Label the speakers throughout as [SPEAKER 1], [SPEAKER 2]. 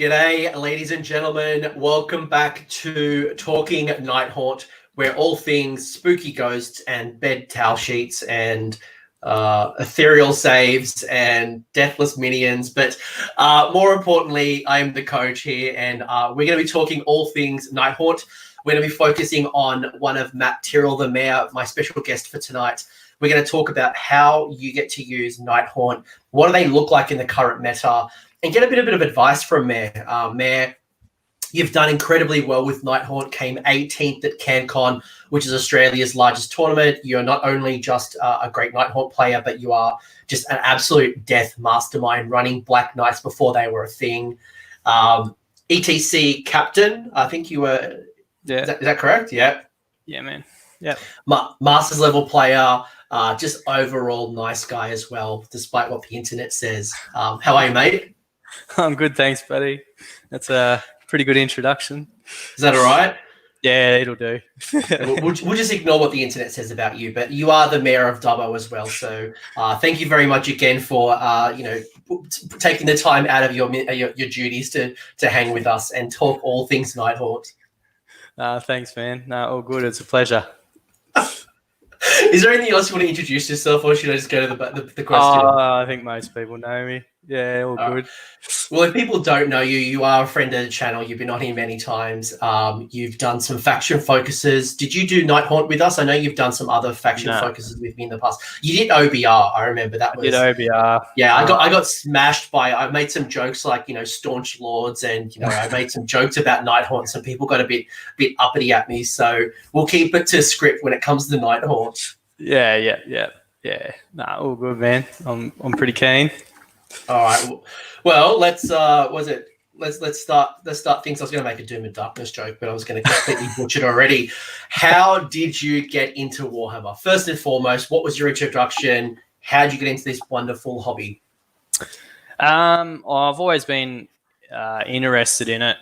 [SPEAKER 1] G'day, ladies and gentlemen. Welcome back to Talking Nighthaunt, where all things spooky ghosts and bed towel sheets and ethereal saves and deathless minions. But more importantly, I am the coach here, and we're going to be talking all things Nighthaunt. We're going to be focusing on one of Mat Tyrrell, the mayor, my special guest for tonight. We're going to talk about how you get to use Nighthaunt, what do they look like in the current meta, and get a bit of advice from Mayor. Mayor, you've done incredibly well with Nighthaunt, came 18th at CanCon, which is Australia's largest tournament. You're not only just a great Nighthaunt player, but you are just an absolute death mastermind running Black Knights before they were a thing. ETC captain, I think you were. Yeah. Is that correct? Yeah.
[SPEAKER 2] Yeah, man. Yeah.
[SPEAKER 1] Masters level player, just overall nice guy as well, despite what the internet says. How are you, mate?
[SPEAKER 2] I'm good, thanks, buddy. That's a pretty good introduction.
[SPEAKER 1] Is that all right?
[SPEAKER 2] Yeah, it'll do.
[SPEAKER 1] we'll just ignore what the internet says about you, but you are the mayor of Dubbo as well. So thank you very much again for taking the time out of your duties to hang with us and talk all things Nighthaunt.
[SPEAKER 2] Thanks, man. No, all good. It's a pleasure.
[SPEAKER 1] Is there anything else you want to introduce yourself, or should I just go to the question?
[SPEAKER 2] I think most people know me. Yeah, all good.
[SPEAKER 1] Well, if people don't know you, you are a friend of the channel. You've been on here many times. You've done some faction focuses. Did you do Nighthaunt with us? I know you've done some other faction focuses with me in the past. You did OBR. I remember that was.
[SPEAKER 2] I did OBR.
[SPEAKER 1] Yeah, I got smashed by. I made some jokes like staunch lords, and I made some jokes about Nighthaunt. Some people got a bit uppity at me. So we'll keep it to script when it comes to Nighthaunt.
[SPEAKER 2] Yeah. Nah, all good, man. I'm pretty keen.
[SPEAKER 1] All right. Well, let's start things. I was going to make a Doom and Darkness joke, but I was going to completely butcher it already. How did you get into Warhammer? First and foremost, what was your introduction? How did you get into this wonderful hobby?
[SPEAKER 2] I've always been interested in it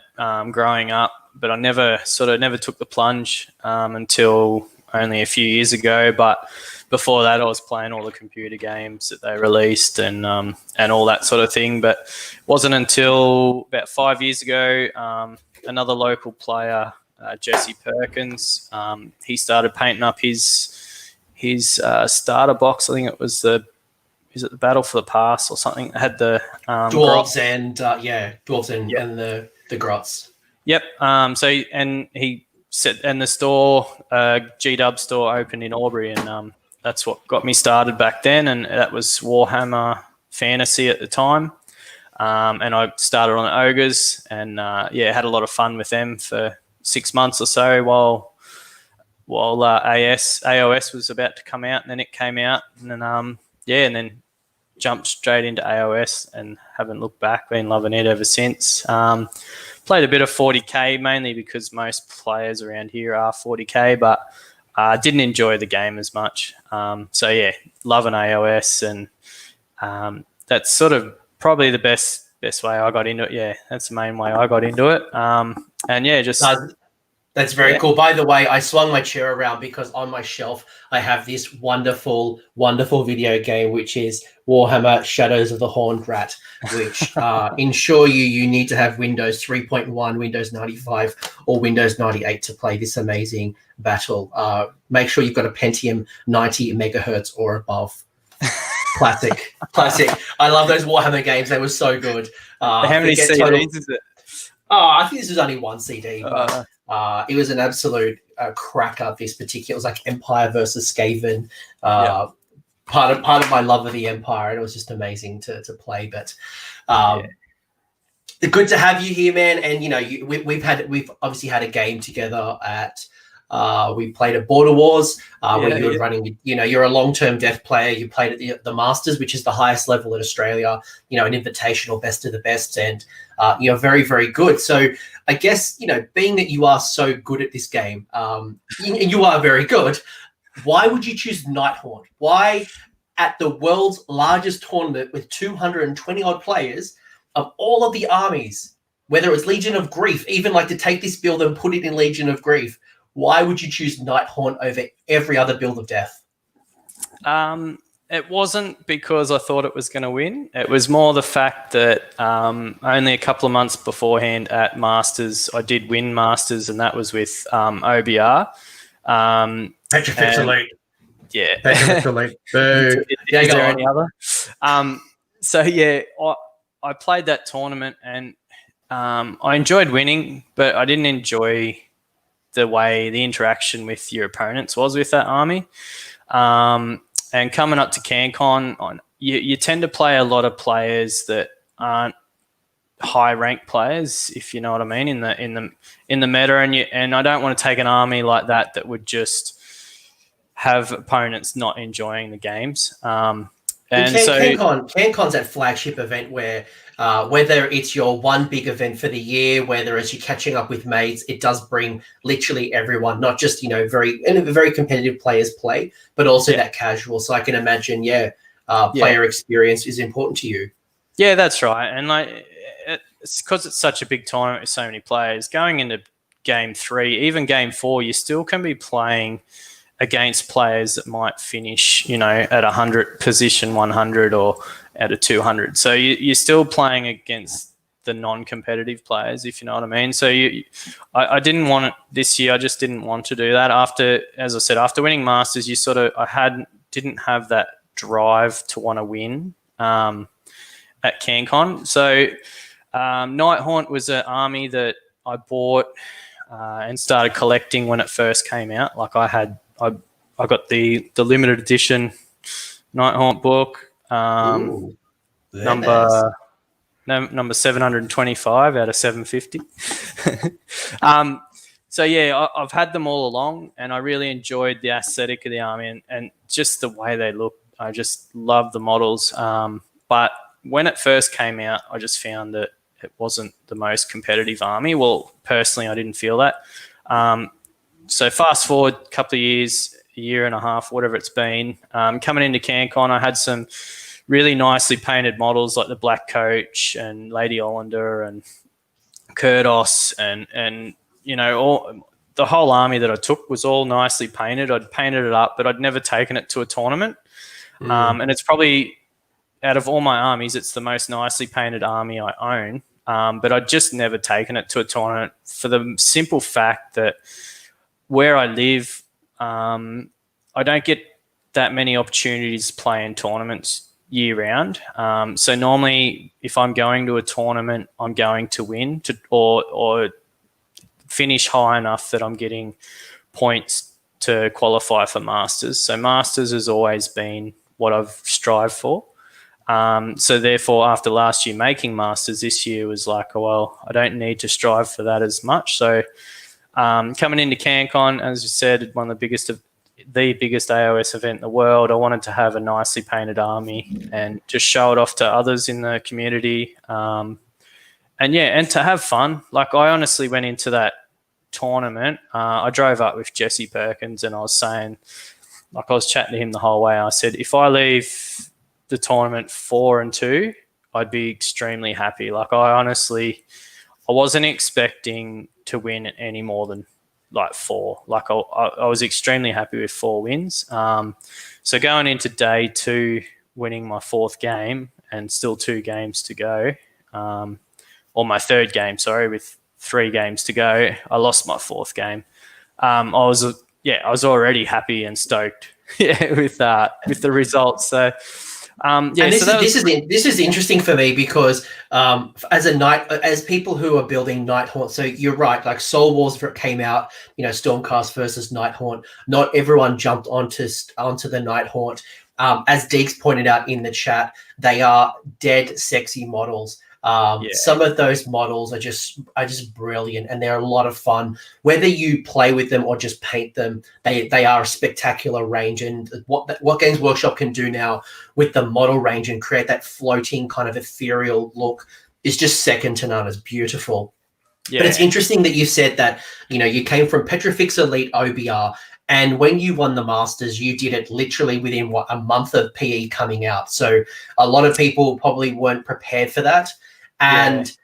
[SPEAKER 2] growing up, but I never took the plunge until only a few years ago. But before that, I was playing all the computer games that they released and all that sort of thing. But it wasn't until about 5 years ago, another local player, Jesse Perkins, he started painting up his starter box. I think it was the Battle for the Past or something. It had the
[SPEAKER 1] dwarves and the grots.
[SPEAKER 2] Yep. And the store, G-Dub store, opened in Albury, and that's what got me started back then, and that was Warhammer Fantasy at the time. And I started on the Ogres, and had a lot of fun with them for 6 months or so while AOS was about to come out, and then it came out, and then and then jumped straight into AOS and haven't looked back. Been loving it ever since. Played a bit of 40k, mainly because most players around here are 40k, but didn't enjoy the game as much. Loving AOS, and that's sort of probably the best way I got into it. Yeah, that's the main way I got into it.
[SPEAKER 1] That's very cool. By the way, I swung my chair around because on my shelf I have this wonderful, wonderful video game, which is Warhammer Shadows of the Horned Rat, which ensure you need to have Windows 3.1, Windows 95, or Windows 98 to play this amazing battle. Make sure you've got a Pentium 90 megahertz or above. Classic. I love those Warhammer games. They were so good.
[SPEAKER 2] How many CDs is it?
[SPEAKER 1] I think this was only one CD, but it was an absolute cracker. This particular, it was like Empire versus Skaven. Part of my love of the Empire, and it was just amazing to play. But good to have you here, man. And we've obviously had a game together at. We played at Border Wars where you were running. You're a long-term death player. You played at the Masters, which is the highest level in Australia. An invitational, best of the best, and very, very good. So I guess being that you are so good at this game, and you are very good. Why would you choose Nighthaunt? Why, at the world's largest tournament with 220 odd players, of all of the armies, whether it was Legion of Grief, even like to take this build and put it in Legion of Grief? Why would you choose Nighthaunt over every other build of death?
[SPEAKER 2] It wasn't because I thought it was going to win. It was more the fact that only a couple of months beforehand at Masters, I did win Masters, and that was with OBR.
[SPEAKER 1] Petrifix Elite.
[SPEAKER 2] Yeah.
[SPEAKER 1] Petrifix Elite. Boo.
[SPEAKER 2] Is there any other? So, yeah, I played that tournament, and I enjoyed winning, but I didn't enjoy the way the interaction with your opponents was with that army. And coming up to CanCon, you tend to play a lot of players that aren't high ranked players, if you know what I mean, in the meta, and I don't want to take an army like that would just have opponents not enjoying the games.
[SPEAKER 1] CanCon's that flagship event where whether it's your one big event for the year, whether it's you catching up with mates, it does bring literally everyone, not just, very competitive players play, but also that casual. So I can imagine, player experience is important to you.
[SPEAKER 2] Yeah, that's right. And it's because it's such a big tournament with so many players. Going into game 3, even game 4, you still can be playing against players that might finish, at 100, position 100 or at a 200. So you're still playing against the non-competitive players, if you know what I mean. So I didn't want it this year. I just didn't want to do that. After winning Masters, didn't have that drive to want to win at CanCon. So Nighthaunt was an army that I bought and started collecting when it first came out. Like I got the limited edition Nighthaunt book, number 725 out of 750. So yeah, I've had them all along, and I really enjoyed the aesthetic of the army and just the way they look. I just love the models. But when it first came out, I just found that it wasn't the most competitive army. Well, personally, I didn't feel that. So fast forward a couple of years, a year and a half, whatever it's been, coming into CanCon, I had some really nicely painted models like the Black Coach and Lady Olynder and Kurdos and all the whole army that I took was all nicely painted. I'd painted it up, but I'd never taken it to a tournament. And it's probably, out of all my armies, it's the most nicely painted army I own. But I'd just never taken it to a tournament for the simple fact that where I live, I don't get that many opportunities to play in tournaments year round. So normally, if I'm going to a tournament, I'm going to win or finish high enough that I'm getting points to qualify for Masters. So Masters has always been what I've strived for. So therefore, after last year making Masters, this year was like, well, I don't need to strive for that as much. So coming into CanCon, as you said, one of the biggest AOS event in the world, I wanted to have a nicely painted army and just show it off to others in the community. And to have fun. Like I honestly went into that tournament. I drove up with Jesse Perkins and I was saying, like I was chatting to him the whole way. I said, if I leave the tournament 4-2, I'd be extremely happy. Like I wasn't expecting to win any more than like 4. Like I was extremely happy with 4 wins. So going into day 2, winning my 4th game and still 2 games to go, or my 3rd game, sorry, with 3 games to go, I lost my 4th game. I was already happy and stoked with the results. So
[SPEAKER 1] this is interesting for me because as people who are building Nighthaunt, so you're right, like Soul Wars came out, Stormcast versus Nighthaunt. Not everyone jumped onto the Nighthaunt. As Deeks pointed out in the chat, they are dead sexy models. Some of those models are just brilliant, and they're a lot of fun. Whether you play with them or just paint them, they are a spectacular range. And what Games Workshop can do now with the model range and create that floating kind of ethereal look is just second to none. It's beautiful. Yeah. But it's interesting that you said that you came from Petrifix Elite OBR. And when you won the Masters, you did it literally within a month of PE coming out. So a lot of people probably weren't prepared for that. And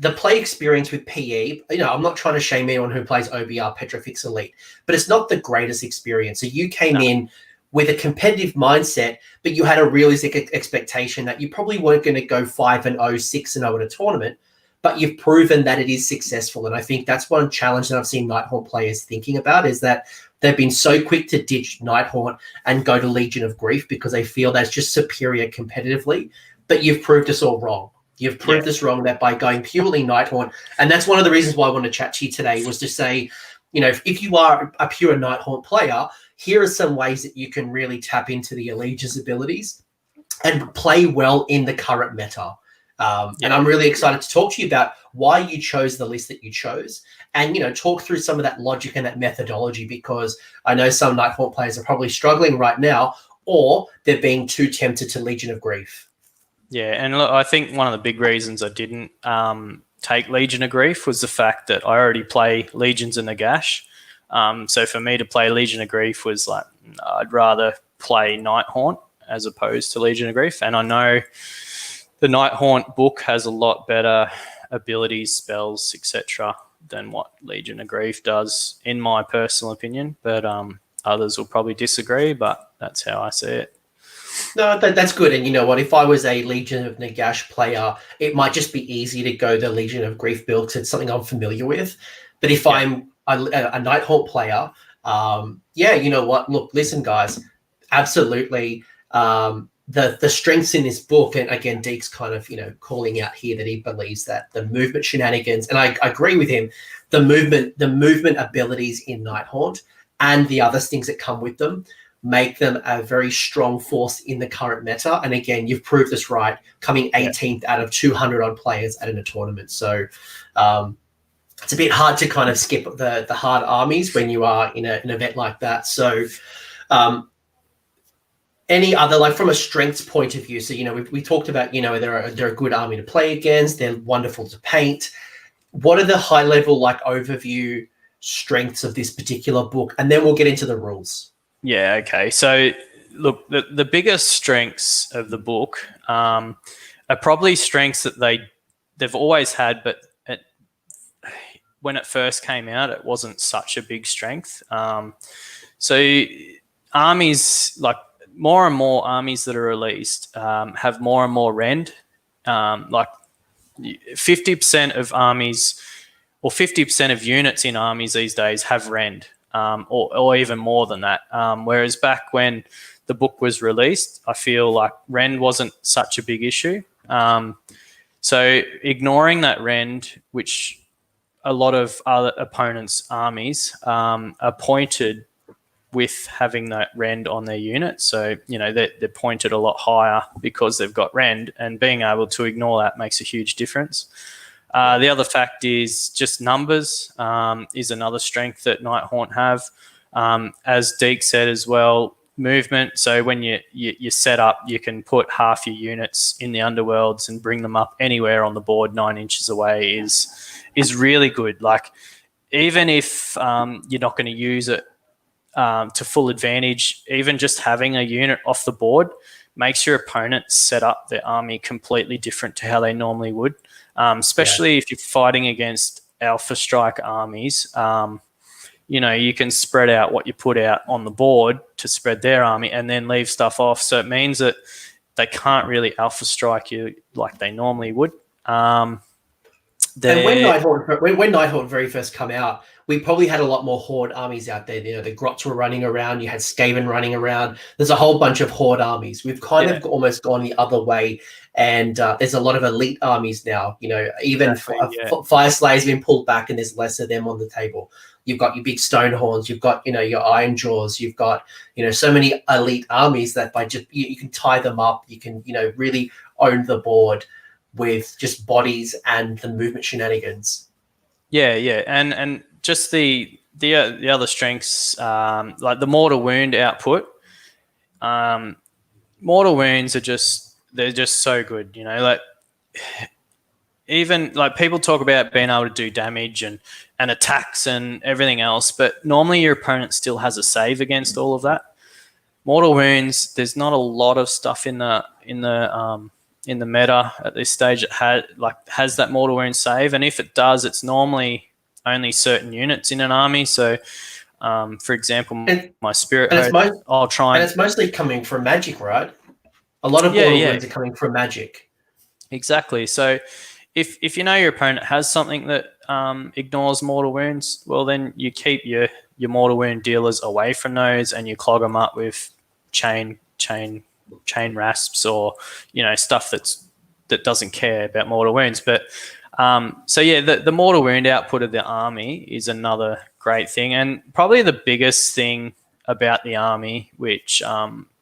[SPEAKER 1] the play experience with PE, I'm not trying to shame anyone who plays OBR Petrifix Elite, but it's not the greatest experience. So you came in with a competitive mindset, but you had a realistic expectation that you probably weren't going to go 5-0, 6-0 at a tournament, but you've proven that it is successful. And I think that's one challenge that I've seen Nighthaunt players thinking about, is that they've been so quick to ditch Nighthaunt and go to Legion of Grief because they feel that's just superior competitively. But you've proved us all wrong. You've proved us wrong that by going purely Nighthaunt, and that's one of the reasons why I want to chat to you today, was to say, if you are a pure Nighthaunt player, here are some ways that you can really tap into the Allegiance abilities and play well in the current meta. And I'm really excited to talk to you about why you chose the list that you chose, and talk through some of that logic and that methodology, because I know some Nighthaunt players are probably struggling right now, or they're being too tempted to Legion of Grief.
[SPEAKER 2] Yeah, and look, I think one of the big reasons I didn't take Legion of Grief was the fact that I already play Legions in Nagash. So for me to play Legion of Grief was like, I'd rather play Nighthaunt as opposed to Legion of Grief. And I know the Nighthaunt book has a lot better abilities, spells, etc. than what Legion of Grief does, in my personal opinion. But others will probably disagree, but that's how I see it.
[SPEAKER 1] No, that's good. And you know what? If I was a Legion of Nagash player, it might just be easy to go the Legion of Grief build because it's something I'm familiar with. But if I'm a Nighthaunt player, you know what? Look, listen, guys, absolutely. The strengths in this book, and again, Deke's kind of calling out here that he believes that the movement shenanigans, and I agree with him, the movement abilities in Nighthaunt and the other things that come with them make them a very strong force in the current meta. And again, you've proved this right, coming 18th out of 200 odd players at a tournament. So it's a bit hard to kind of skip the hard armies when you are in an event like that. So any other, like from a strengths point of view, so we talked about they're a good army to play against, they're wonderful to paint. What are the high level overview strengths of this particular book? And then we'll get into the rules.
[SPEAKER 2] Yeah, okay. So, look, the biggest strengths of the book are probably strengths that they've always had, but when it first came out, it wasn't such a big strength. So armies, like more and more armies that are released have more and more rend. Like 50% of armies, or 50% of units in armies these days have rend. Or even more than that. Whereas back when the book was released, I feel like rend wasn't such a big issue. So ignoring that rend, which a lot of other opponents' armies are pointed with having that rend on their unit. So, they're pointed a lot higher because they've got rend, and being able to ignore that makes a huge difference. The other fact is just numbers is another strength that Nighthaunt have. As Deke said as well, movement. So when you set up, you can put half your units in the underworlds and bring them up anywhere on the board 9 inches away is really good. Like, even if you're not going to use it to full advantage, even just having a unit off the board makes your opponent set up their army completely different to how they normally would. Especially if you're fighting against Alpha Strike armies, you can spread out what you put out on the board to spread their army and then leave stuff off. So it means that they can't really Alpha Strike you like they normally would.
[SPEAKER 1] And when Nighthaunt very first come out, we probably had a lot more Horde armies out there. The Grots were running around. You had Skaven running around. There's a whole bunch of Horde armies. We've kind of almost gone the other way, and there's a lot of elite armies now. Even Fire Slayer's been pulled back, and there's less of them on the table. You've got your big Stonehorns. You've got your Iron Jaws. You've got so many elite armies that by just you can tie them up. You can really own the board with just bodies and the movement shenanigans. Yeah,
[SPEAKER 2] and just the other strengths, like the mortal wound output. Mortal wounds they're just so good. Like even like people talk about being able to do damage and attacks and everything else, but normally your opponent still has a save against all of that. Mortal wounds, there's not a lot of stuff in the meta at this stage that has that mortal wound save, and if it does, it's normally only certain units in an army. So For example,
[SPEAKER 1] And,
[SPEAKER 2] my spirit
[SPEAKER 1] and it's
[SPEAKER 2] host, I'll try
[SPEAKER 1] and it's mostly coming from Magic, right? A lot of mortal wounds are coming from Magic.
[SPEAKER 2] Exactly. So if you know your opponent has something that ignores mortal wounds, well, then you keep your mortal wound dealers away from those, and you clog them up with chain rasps, or stuff that doesn't care about mortal wounds. But the mortal wound output of the army is another great thing, and probably the biggest thing about the army, which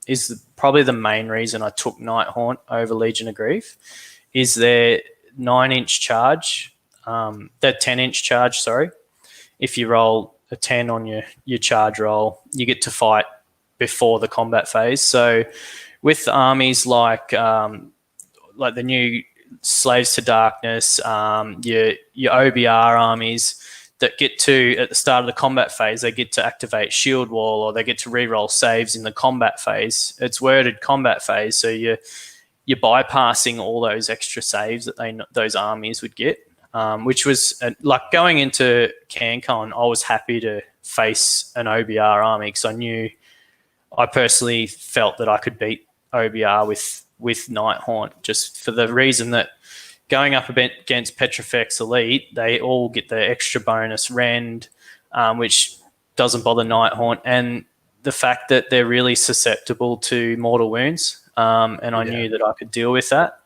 [SPEAKER 2] is probably the main reason I took Nighthaunt over Legion of Grief, is their 9-inch charge, their 10-inch charge, sorry. If you roll a 10 on your charge roll, you get to fight before the combat phase. So with armies like the new Slaves to Darkness, your OBR armies that get to, at the start of the combat phase, they get to activate Shield Wall, or they get to re-roll saves in the combat phase. It's worded combat phase, so you're bypassing all those extra saves that those armies would get, which was like going into CanCon, I was happy to face an OBR army because I personally felt that I could beat OBR with Nighthaunt, just for the reason that going up against Petrifex Elite, they all get the extra bonus rend, which doesn't bother Nighthaunt, and the fact that they're really susceptible to mortal wounds, and I knew that I could deal with that.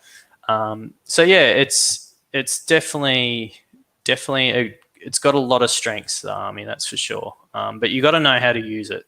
[SPEAKER 2] It's definitely it's got a lot of strengths, the army, that's for sure. But you got to know how to use it.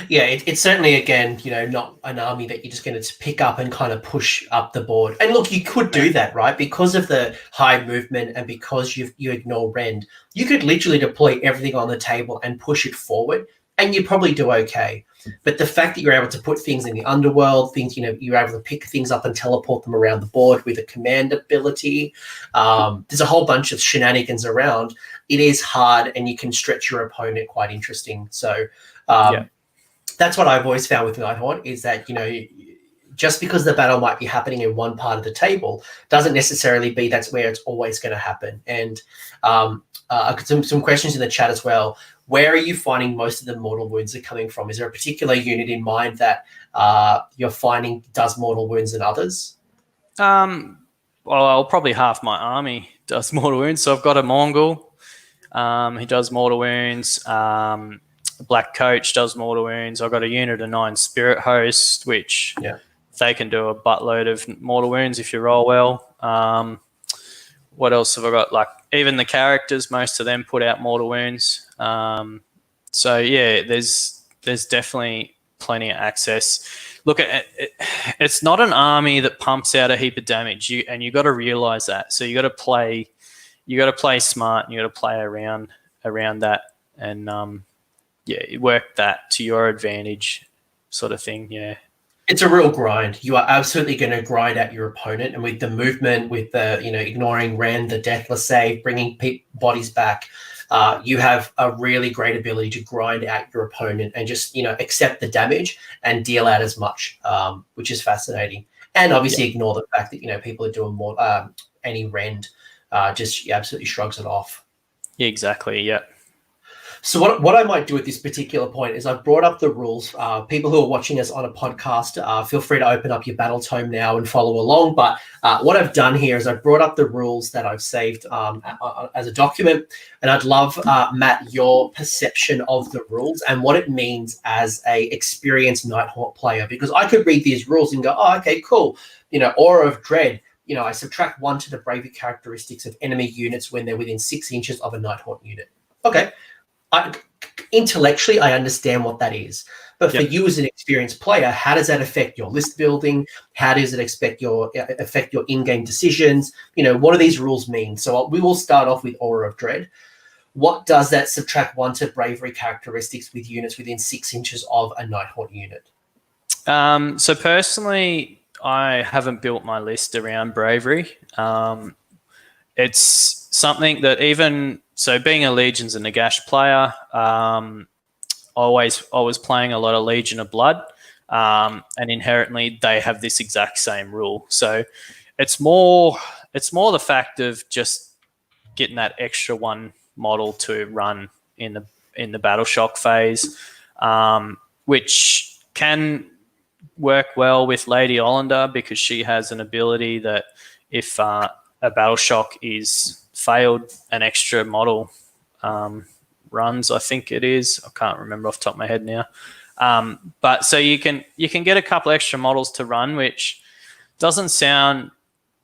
[SPEAKER 1] Yeah, it's certainly, again, not an army that you're just going to pick up and kind of push up the board. And look, you could do that, right? Because of the high movement and because you ignore rend, you could literally deploy everything on the table and push it forward, and you'd probably do okay. But the fact that you're able to put things in the Underworld, things, you're able to pick things up and teleport them around the board with a command ability, there's a whole bunch of shenanigans around. It is hard, and you can stretch your opponent quite interesting. So, that's what I've always found with Nighthaunt, is that, just because the battle might be happening in one part of the table doesn't necessarily be that's where it's always going to happen. And I got some questions in the chat as well. Where are you finding most of the mortal wounds are coming from? Is there a particular unit in mind that you're finding does mortal wounds than others?
[SPEAKER 2] Well, probably half my army does mortal wounds. So I've got a Mourngul. He does mortal wounds. Black Coach does mortal wounds. I've got a unit of 9 Spirit Host, which they can do a buttload of mortal wounds if you roll well. What else have I got? Like, even the characters, most of them put out mortal wounds. There's definitely plenty of access. Look, it's not an army that pumps out a heap of damage, and you got to realize that. So you got to play smart, and you got to play around that, and work that to your advantage, sort of thing. Yeah.
[SPEAKER 1] It's a real grind. You are absolutely going to grind at your opponent, and with the movement, with the ignoring rend, the Deathless save, bringing bodies back, you have a really great ability to grind at your opponent and just accept the damage and deal out as much, which is fascinating. And obviously ignore the fact that people are doing more any rend, just absolutely shrugs it off.
[SPEAKER 2] Yeah, exactly. Yeah.
[SPEAKER 1] So what I might do at this particular point is I've brought up the rules. People who are watching us on a podcast, feel free to open up your battle tome now and follow along. But what I've done here is I've brought up the rules that I've saved as a document. And I'd love, Matt, your perception of the rules and what it means as a experienced Nighthaunt player. Because I could read these rules and go, oh, okay, cool. Aura of Dread. I subtract 1 to the bravery characteristics of enemy units when they're within 6 inches of a Nighthaunt unit. Okay. Intellectually, I understand what that is. But for you as an experienced player, how does that affect your list building? How does it affect your in-game decisions? What do these rules mean? So we will start off with Aura of Dread. What does that subtract 1 to bravery characteristics with units within 6 inches of a Nighthaunt unit?
[SPEAKER 2] So personally, I haven't built my list around bravery. It's something that being a Legions and Nagash player, I was playing a lot of Legion of Blood, and inherently they have this exact same rule. So it's more the fact of just getting that extra 1 model to run in in the battle shock phase, which can work well with Lady Olynder because she has an ability that if a battle shock is failed, an extra model runs, I think it is. I can't remember off the top of my head now. But so you can get a couple extra models to run, which doesn't sound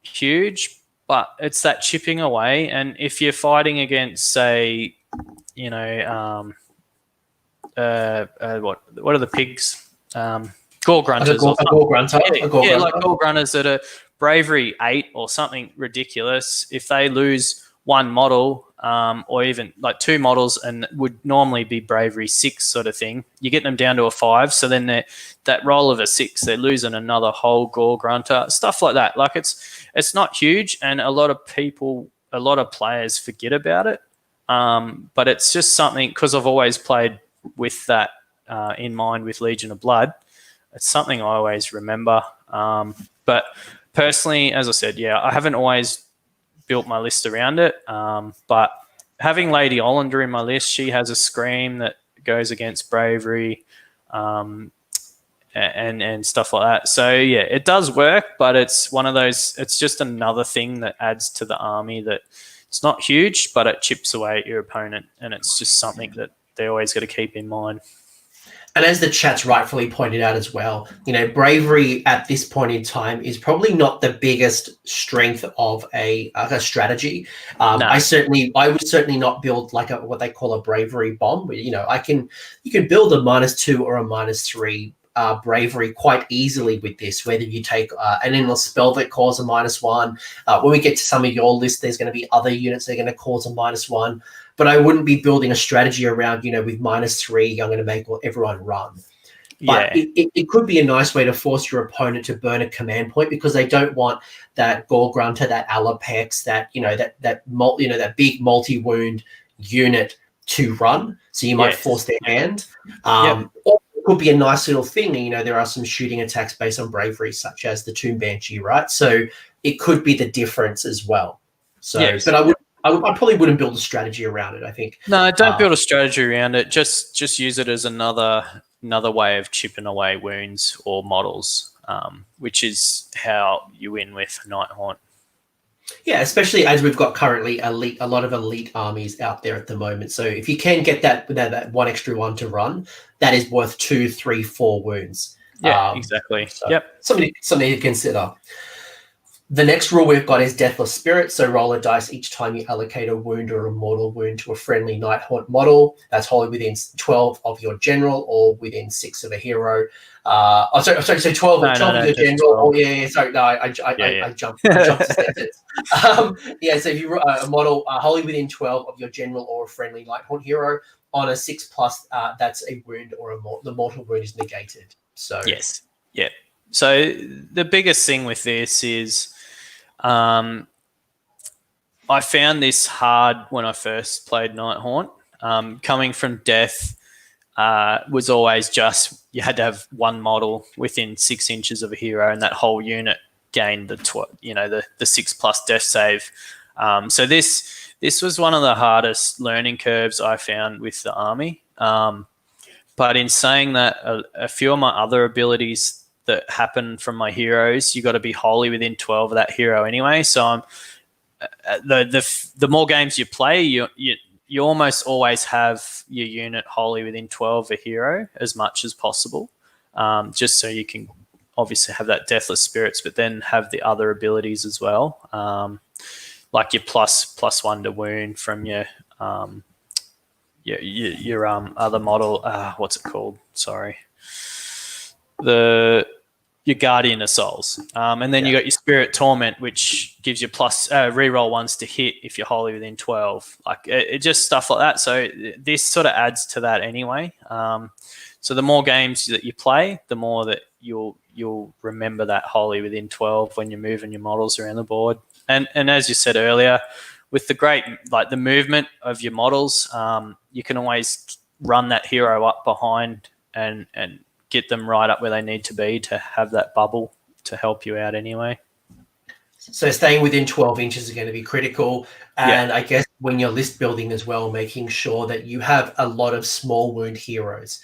[SPEAKER 2] huge, but it's that chipping away. And if you're fighting against, say, what are the pigs? Gore grunters.
[SPEAKER 1] A gore grunter.
[SPEAKER 2] Like gore grunters that are bravery 8 or something ridiculous. If they lose one model, or even like 2 models, and would normally be bravery 6 sort of thing, you get them down to a 5. So then that roll of a 6, they're losing another whole gore grunter, stuff like that. Like it's not huge, and a lot of players forget about it. But it's just something, because I've always played with that in mind with Legion of Blood. It's something I always remember. But personally, as I said, I haven't always built my list around it. But having Lady Olynder in my list, she has a scream that goes against bravery and stuff like that. So, it does work, but it's one of those, it's just another thing that adds to the army that it's not huge, but it chips away at your opponent. And it's just something that they always got to keep in mind.
[SPEAKER 1] And as the chat's rightfully pointed out as well, bravery at this point in time is probably not the biggest strength of a strategy. No. I would certainly not build like what they call a bravery bomb. You can build a -2 or a -3 bravery quite easily with this, whether you take an endless spell that causes a -1. When we get to some of your list, there's going to be other units that are going to cause a -1. But I wouldn't be building a strategy around, with -3, I'm going to make everyone run. But it could be a nice way to force your opponent to burn a command point, because they don't want that Gore Grunter, that Alapex, that big multi-wound unit to run. So you might force their hand. Or it could be a nice little thing. There are some shooting attacks based on bravery, such as the Tomb Banshee, right? So it could be the difference as well. So, but I probably wouldn't build a strategy around it, I think.
[SPEAKER 2] No, don't build a strategy around it. Just use it as another way of chipping away wounds or models, which is how you win with Nighthaunt.
[SPEAKER 1] Yeah, especially as we've got currently a lot of elite armies out there at the moment. So if you can get that one extra one to run, that is worth 2, 3, 4 wounds.
[SPEAKER 2] Yeah, exactly.
[SPEAKER 1] So something to consider. The next rule we've got is Deathless Spirit. So roll a dice each time you allocate a wound or a mortal wound to a friendly Nighthaunt model. That's wholly within 12 of your general or within 6 of a hero. So 12 of your general. 12. I jumped to sentence. So if you a model wholly within 12 of your general or a friendly Nighthaunt hero on a 6+, that's a wound or the mortal wound is negated. So
[SPEAKER 2] yes, yeah. So the biggest thing with this is, I found this hard when I first played Nighthaunt. Coming from death was always just you had to have one model within 6 inches of a hero, and that whole unit gained the 6+ death save. So this was one of the hardest learning curves I found with the army. But in saying that, a few of my other abilities that happen from my heroes, you got to be wholly within 12 of that hero anyway. So the more games you play, you almost always have your unit wholly within 12 of a hero as much as possible, just so you can obviously have that Deathless Spirits, but then have the other abilities as well, like your +1 to wound from your other model. What's it called? Sorry. Your Guardian of Souls, and then you got your Spirit Torment, which gives you plus reroll ones to hit if you're wholly within 12. Like it just stuff like that. So this sort of adds to that anyway. So the more games that you play, the more that you'll remember that wholly within 12 when you're moving your models around the board. And as you said earlier, with the movement of your models, you can always run that hero up behind and get them right up where they need to be to have that bubble to help you out anyway.
[SPEAKER 1] So staying within 12 inches is going to be critical. And I guess when you're list building as well, making sure that you have a lot of small wound heroes.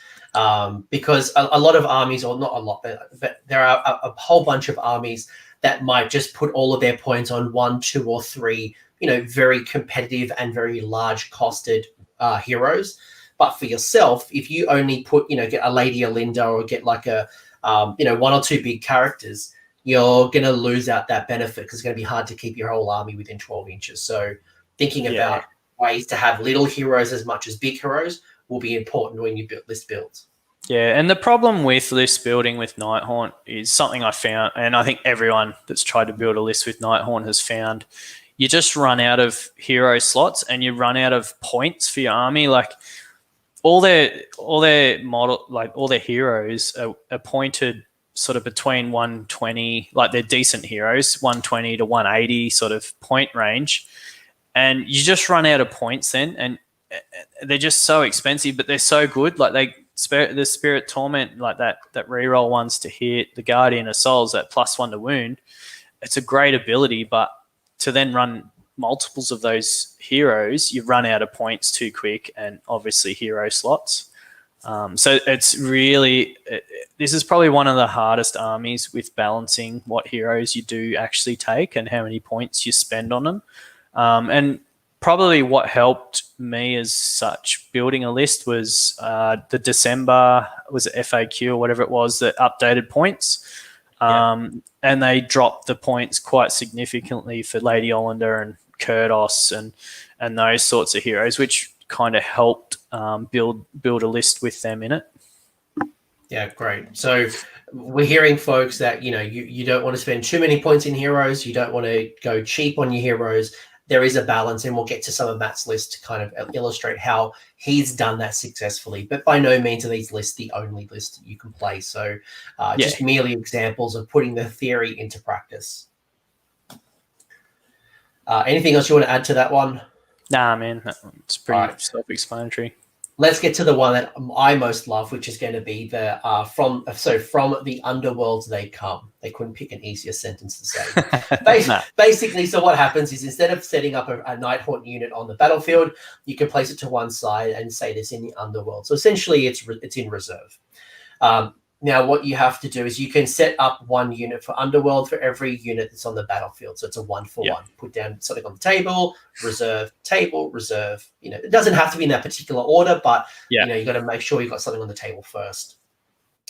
[SPEAKER 1] Because a lot of armies, or not a lot, but there are a whole bunch of armies that might just put all of their points on 1, 2, or 3, very competitive and very large costed heroes. But for yourself, if you only put, get a Lady Olynder or get like a, 1 or 2 big characters, you're going to lose out that benefit because it's going to be hard to keep your whole army within 12 inches. So thinking about ways to have little heroes as much as big heroes will be important when you build list builds.
[SPEAKER 2] Yeah, and the problem with list building with Nighthaunt is something I found, and I think everyone that's tried to build a list with Nighthaunt has found, you just run out of hero slots and you run out of points for your army. Like all their model, like all their heroes are pointed sort of between 120, like they're decent heroes, 120 to 180 sort of point range, and you just run out of points then, and they're just so expensive, but they're so good. Like the Spirit Torment, like that reroll ones to hit, the Guardian of Souls, that +1 to wound. It's a great ability, but to then run multiples of those heroes, you run out of points too quick, and obviously hero slots. So it's really, this is probably one of the hardest armies with balancing what heroes you do actually take and how many points you spend on them. And probably what helped me as such building a list was the December, was it FAQ or whatever it was, that updated points. And they dropped the points quite significantly for Lady Olynder and Kurdos and those sorts of heroes, which kind of helped build a list with them in it.
[SPEAKER 1] Yeah, great. So we're hearing, folks, that you don't want to spend too many points in heroes. You don't want to go cheap on your heroes. There is a balance, and we'll get to some of Matt's list to kind of illustrate how he's done that successfully. But by no means are these lists the only list that you can play. So just merely examples of putting the theory into practice. Anything else you want to add to that one?
[SPEAKER 2] Nah, man, it's pretty self-explanatory.
[SPEAKER 1] Let's get to the one that I most love, which is going to be the from the Underworld they come. They couldn't pick an easier sentence to say. Basically, so what happens is instead of setting up a Nighthaunt unit on the battlefield, you can place it to one side and say this in the Underworld. So essentially, it's in reserve. Now, what you have to do is you can set up one unit for Underworld for every unit that's on the battlefield. So it's a 1-for-1. Put down something on the table, reserve, table, reserve. It doesn't have to be in that particular order, but you got to make sure you've got something on the table first.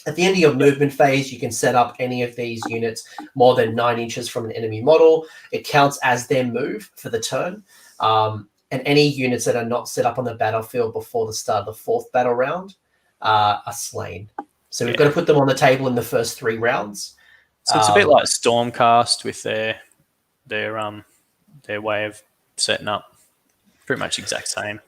[SPEAKER 1] At the end of your movement phase, you can set up any of these units more than 9 inches from an enemy model. It counts as their move for the turn. And any units that are not set up on the battlefield before the start of the 4th battle round are slain. So we've got to put them on the table in the first 3 rounds.
[SPEAKER 2] So it's a bit like Stormcast with their way of setting up. Pretty much exact same.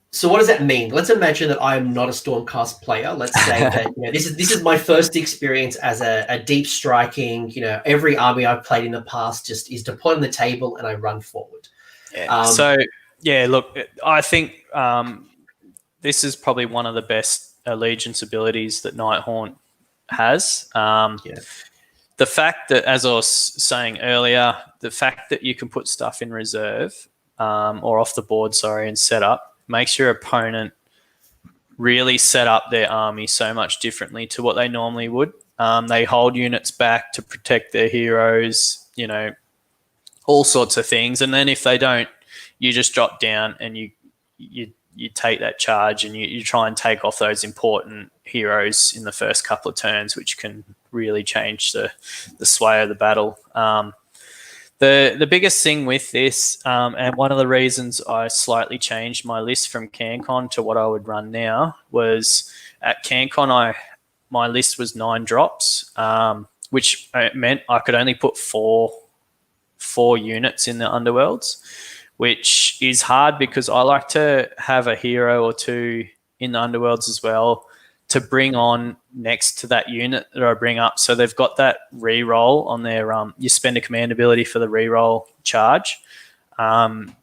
[SPEAKER 1] So what does that mean? Let's imagine that I am not a Stormcast player. Let's say that this is my first experience as a deep striking. Every army I've played in the past just is deployed on the table and I run forward.
[SPEAKER 2] Look, I think this is probably one of the best allegiance abilities that Nighthaunt has. The fact that, as I was saying earlier, the fact that you can put stuff in reserve or off the board, and set up, makes your opponent really set up their army so much differently to what they normally would. They hold units back to protect their heroes, all sorts of things. And then if they don't, you just drop down and you take that charge and you try and take off those important heroes in the first couple of turns, which can really change the sway of the battle. The biggest thing with this, and one of the reasons I slightly changed my list from CanCon to what I would run now, was at CanCon my list was 9 drops, which meant I could only put four units in the Underworlds, which is hard because I like to have a hero or 2 in the Underworlds as well to bring on next to that unit that I bring up. So they've got that reroll on their, you spend a command ability for the reroll charge. And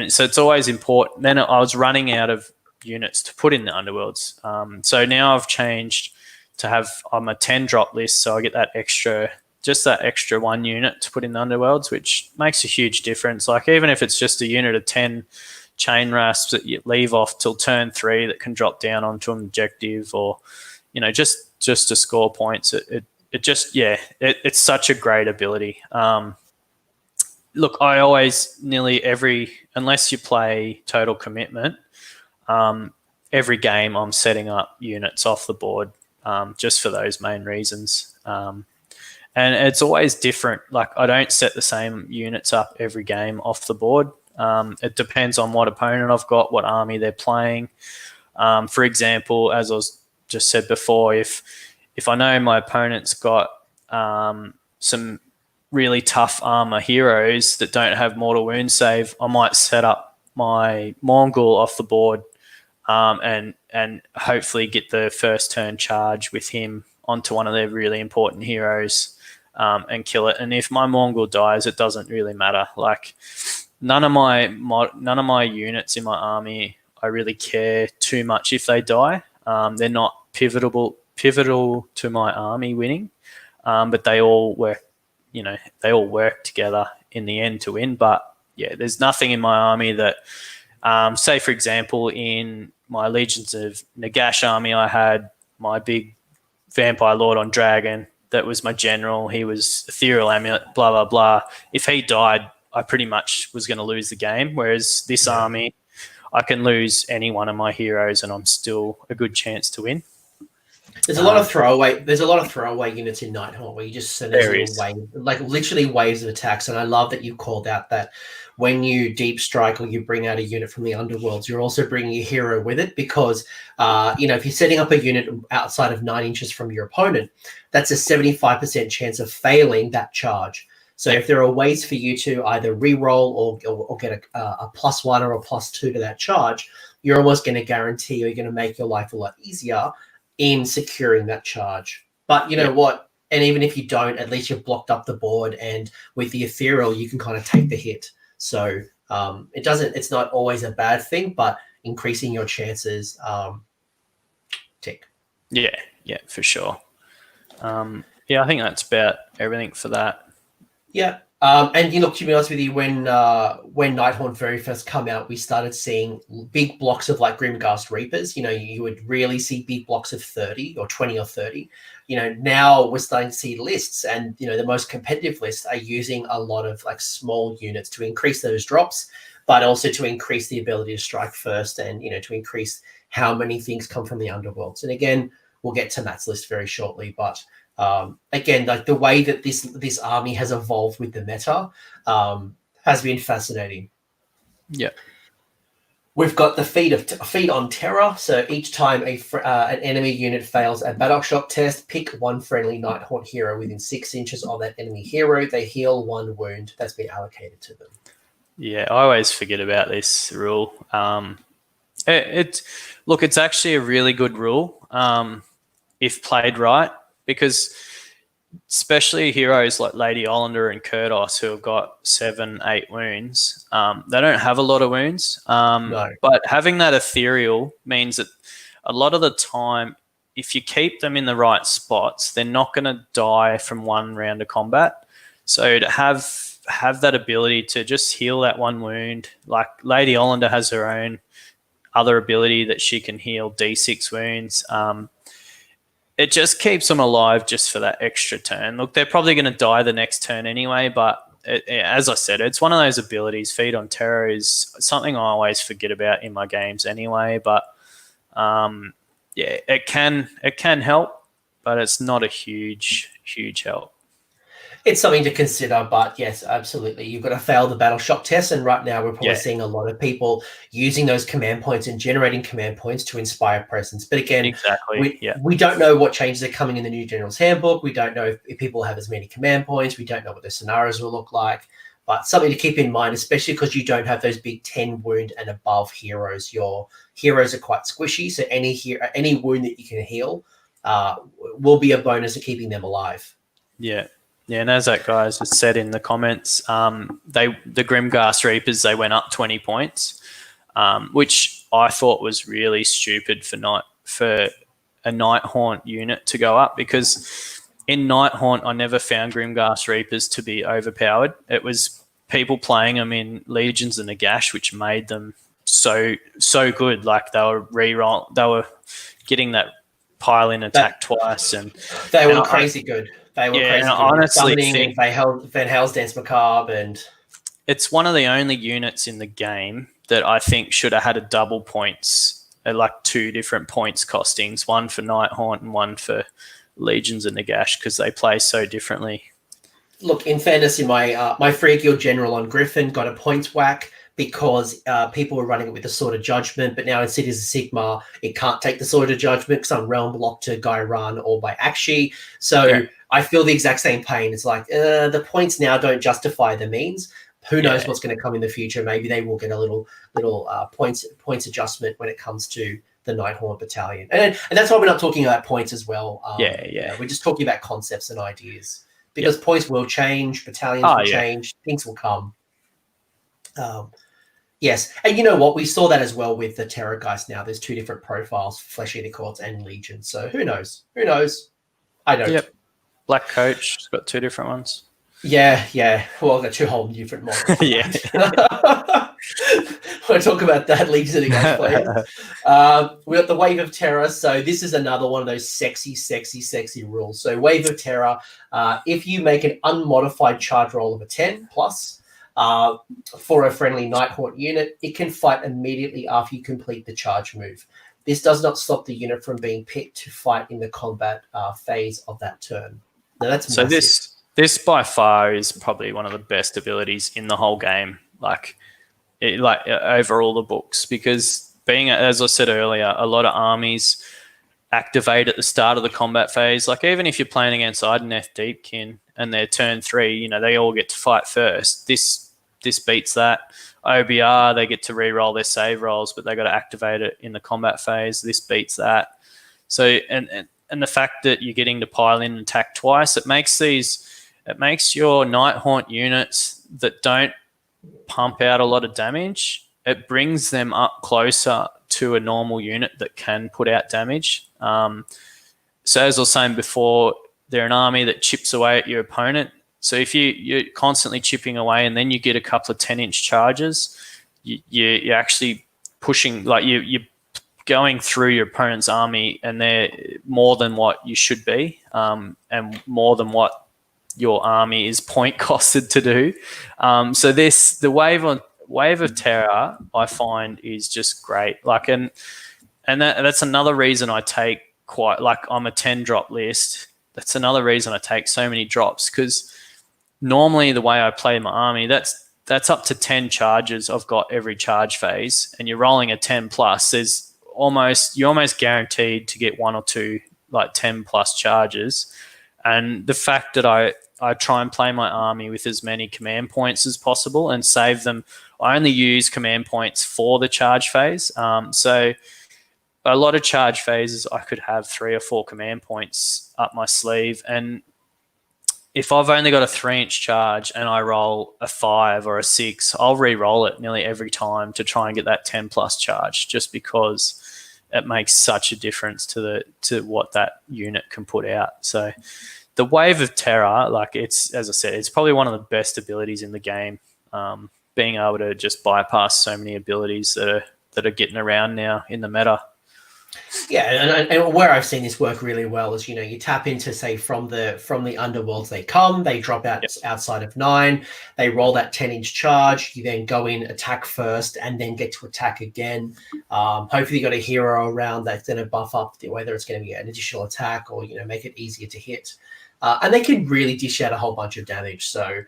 [SPEAKER 2] so it's always important. Then I was running out of units to put in the Underworlds. So now I've changed to have, I'm a 10 drop list, so I get that extra just that extra 1 unit to put in the Underworlds, which makes a huge difference. Like, even if it's just a unit of 10 chain rasps that you leave off till turn 3 that can drop down onto an objective, or, you know, just to score points, it's such a great ability. Look, I always, unless you play Total Commitment, every game I'm setting up units off the board, just for those main reasons. And it's always different. Like, I don't set the same units up every game off the board. It depends on what opponent I've got, what army they're playing. For example, as I was just said before, if I know my opponent's got some really tough armor heroes that don't have mortal wound save, I might set up my Mourngul off the board, and hopefully get the first turn charge with him onto one of their really important heroes, and kill it. And if my Mourngul dies, it doesn't really matter. Like, none of my units in my army, I really care too much if they die. They're not pivotal to my army winning, but they all work. You know, they all work together in the end to win. But yeah, there's nothing in my army that, say for example, in my Legions of Nagash army, I had my big Vampire Lord on Dragon. That was my general. He was Ethereal Amulet, blah, blah, blah. If he died, I pretty much was going to lose the game. Whereas this army, I can lose any one of my heroes and I'm still a good chance to win.
[SPEAKER 1] There's a lot of throwaway. There's a lot of throwaway units in Nighthaunt where you just send those little like literally waves of attacks. And I love that you called out that when you deep strike or you bring out a unit from the Underworlds, you're also bringing a hero with it, because if you're setting up a unit outside of 9 inches from your opponent, that's a 75% chance of failing that charge. So if there are ways for you to either re-roll or get a +1 or a +2 to that charge, you're almost going to guarantee, or you're going to make your life a lot easier in securing that charge. But you know what? And even if you don't, at least you've blocked up the board, and with the Ethereal, you can kind of take the hit. So it's not always a bad thing, but increasing your chances, tick.
[SPEAKER 2] Yeah, for sure. I think that's about everything for that.
[SPEAKER 1] Yeah. And to be honest with you, when Nighthaunt very first come out, we started seeing big blocks of like Grimghast Reapers. You would really see big blocks of 30 or 20 or 30. Now we're starting to see lists, and the most competitive lists are using a lot of like small units to increase those drops, but also to increase the ability to strike first, and to increase how many things come from the Underworlds. And again, we'll get to Matt's list very shortly, but again, like the way that this army has evolved with the meta has been fascinating.
[SPEAKER 2] Yeah.
[SPEAKER 1] We've got the feat on terror. So each time an enemy unit fails a battle shock test, pick one friendly Nighthaunt hero within 6 inches of that enemy hero. They heal 1 wound that's been allocated to them.
[SPEAKER 2] Yeah, I always forget about this rule. It's actually a really good rule if played right, because especially heroes like Lady Olynder and Kurdos, who have got 7-8 wounds, they don't have a lot of wounds.
[SPEAKER 1] No.
[SPEAKER 2] But having that Ethereal means that a lot of the time, if you keep them in the right spots, they're not going to die from one round of combat. So to have that ability to just heal that 1 wound, like Lady Olynder has her own other ability that she can heal D6 wounds. It just keeps them alive just for that extra turn. Look, they're probably going to die the next turn anyway, but as I said, it's one of those abilities. Feed on Terror is something I always forget about in my games anyway, but it can help, but it's not a huge help.
[SPEAKER 1] It's something to consider, but yes, absolutely. You've got to fail the battle shock test, and right now we're probably seeing a lot of people using those command points and generating command points to inspire presence. But again, we don't know what changes are coming in the new General's Handbook. We don't know if people have as many command points. We don't know what their scenarios will look like. But something to keep in mind, especially because you don't have those big 10 wound and above heroes. Your heroes are quite squishy, so any wound that you can heal will be a bonus to keeping them alive.
[SPEAKER 2] Yeah. Yeah, and as that guys has said in the comments, the Grimghast Reapers, they went up 20 points, which I thought was really stupid for a Nighthaunt unit to go up, because in Nighthaunt, I never found Grimghast Reapers to be overpowered. It was people playing them in Legions and Nagash, which made them so good. Like they were getting that pile in attack twice, and
[SPEAKER 1] they were crazy good. They were crazy good.
[SPEAKER 2] Honestly,
[SPEAKER 1] think Van Hell's Dance Macabre, and
[SPEAKER 2] it's one of the only units in the game that I think should have had a double points, like 2 different points costings, one for Nighthaunt and one for Legions and Nagash, because they play so differently.
[SPEAKER 1] Look, in fairness, in my free guild general on Griffin got a points whack because people were running it with the Sword of Judgment, but now in Cities of Sigmar, it can't take the Sword of Judgment because I'm realm blocked to Gairan or by Akshi. So I feel the exact same pain. It's like the points now don't justify the means. Who knows what's going to come in the future? Maybe they will get a little points adjustment when it comes to the Nighthaunt Battalion, and that's why we're not talking about points as well. We're just talking about concepts and ideas because points will change, battalions will change, things will come. Yes, and you know what? We saw that as well with the Terrorgeist. Now there's 2 different profiles for Flesh Eater Courts and Legion. So who knows? Who knows? I don't.
[SPEAKER 2] Yep. Black Coach has got 2 different ones.
[SPEAKER 1] Yeah. Well, they're 2 whole different models.
[SPEAKER 2] Yeah.
[SPEAKER 1] We'll talk about that Legion again, please. We got the Wave of Terror. So this is another one of those sexy rules. So Wave of Terror, if you make an unmodified charge roll of a 10 plus for a friendly Nighthaunt unit, it can fight immediately after you complete the charge move. This does not stop the unit from being picked to fight in the combat phase of that turn. Now that's massive.
[SPEAKER 2] This by far is probably one of the best abilities in the whole game, like over all the books, because being, as I said earlier, a lot of armies activate at the start of the combat phase. Like even if you're playing against Idoneth Deepkin and they're turn 3, they all get to fight first. This beats that. OBR, they get to re-roll their save rolls, but they got to activate it in the combat phase. This beats that. So and the fact that you're getting to pile in and attack twice, it makes your Nighthaunt units that don't pump out a lot of damage, it brings them up closer to a normal unit that can put out damage. So as I was saying before, they're an army that chips away at your opponent. So if you're constantly chipping away and then you get a couple of 10-inch charges, you're actually pushing, like you're going through your opponent's army, and they're more than what you should be, and more than what your army is point costed to do. So the Wave of Terror, I find, is just great. Like, and that's another reason I take I'm a 10 drop list. That's another reason I take so many drops, because normally the way I play my army, that's up to 10 charges I've got every charge phase, and you're rolling a 10 plus. You're almost guaranteed to get 1 or 2 like 10 plus charges. And the fact that I try and play my army with as many command points as possible and save them. I only use command points for the charge phase. So a lot of charge phases, I could have 3 or 4 command points up my sleeve. And if I've only got a 3-inch charge and I roll a 5 or a 6, I'll re-roll it nearly every time to try and get that 10 plus charge, just because it makes such a difference to what that unit can put out. So the Wave of Terror, like, it's, as I said, it's probably one of the best abilities in the game. Being able to just bypass so many abilities that are getting around now in the meta.
[SPEAKER 1] Yeah, and where I've seen this work really well is, you tap into, say, from the underworlds they drop out outside of 9, they roll that 10-inch charge, you then go in, attack first, and then get to attack again. Hopefully you got a hero around that's going to buff up whether it's going to be an additional attack or, make it easier to hit. And they can really dish out a whole bunch of damage. So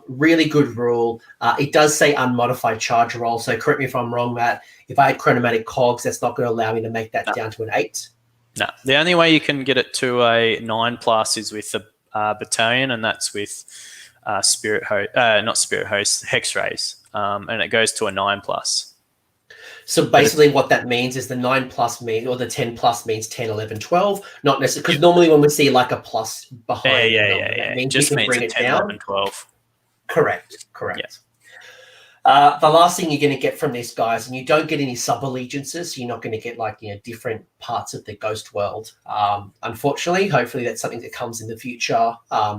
[SPEAKER 1] really good rule. It does say unmodified charge roll. So correct me if I'm wrong, Matt. If I had chronomatic cogs, that's not going to allow me to make that down to an 8.
[SPEAKER 2] No. The only way you can get it to a 9 plus is with the battalion, and that's with Hex Rays. And it goes to a 9 plus.
[SPEAKER 1] So basically what that means is the 9 plus means, or the 10 plus means 10, 11, 12, not necessarily, because normally when we see like a plus behind
[SPEAKER 2] that means
[SPEAKER 1] just
[SPEAKER 2] you can bring it
[SPEAKER 1] 10,
[SPEAKER 2] down.
[SPEAKER 1] 11, 12. Correct.
[SPEAKER 2] Yeah.
[SPEAKER 1] The last thing you're going to get from this, guys, and you don't get any sub-allegiances, so you're not going to get like different parts of the Ghost world. Unfortunately, hopefully that's something that comes in the future.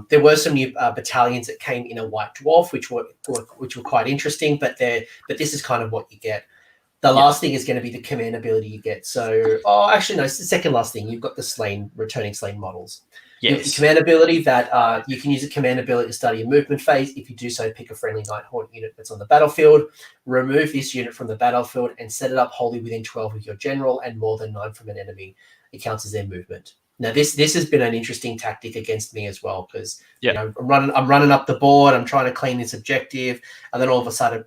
[SPEAKER 1] There were some new battalions that came in a White Dwarf, which were quite interesting, but this is kind of what you get. The last thing is going to be the command ability you get. So, actually, no, it's the second last thing. You've got the returning slain models. Yes. You have the command ability that you can use a command ability to study a movement phase. If you do so, pick a friendly Nighthaunt unit that's on the battlefield, remove this unit from the battlefield, and set it up wholly within 12 of your general and more than 9 from an enemy. It counts as their movement. Now, this has been an interesting tactic against me as well because I'm running up the board, I'm trying to clean this objective, and then all of a sudden,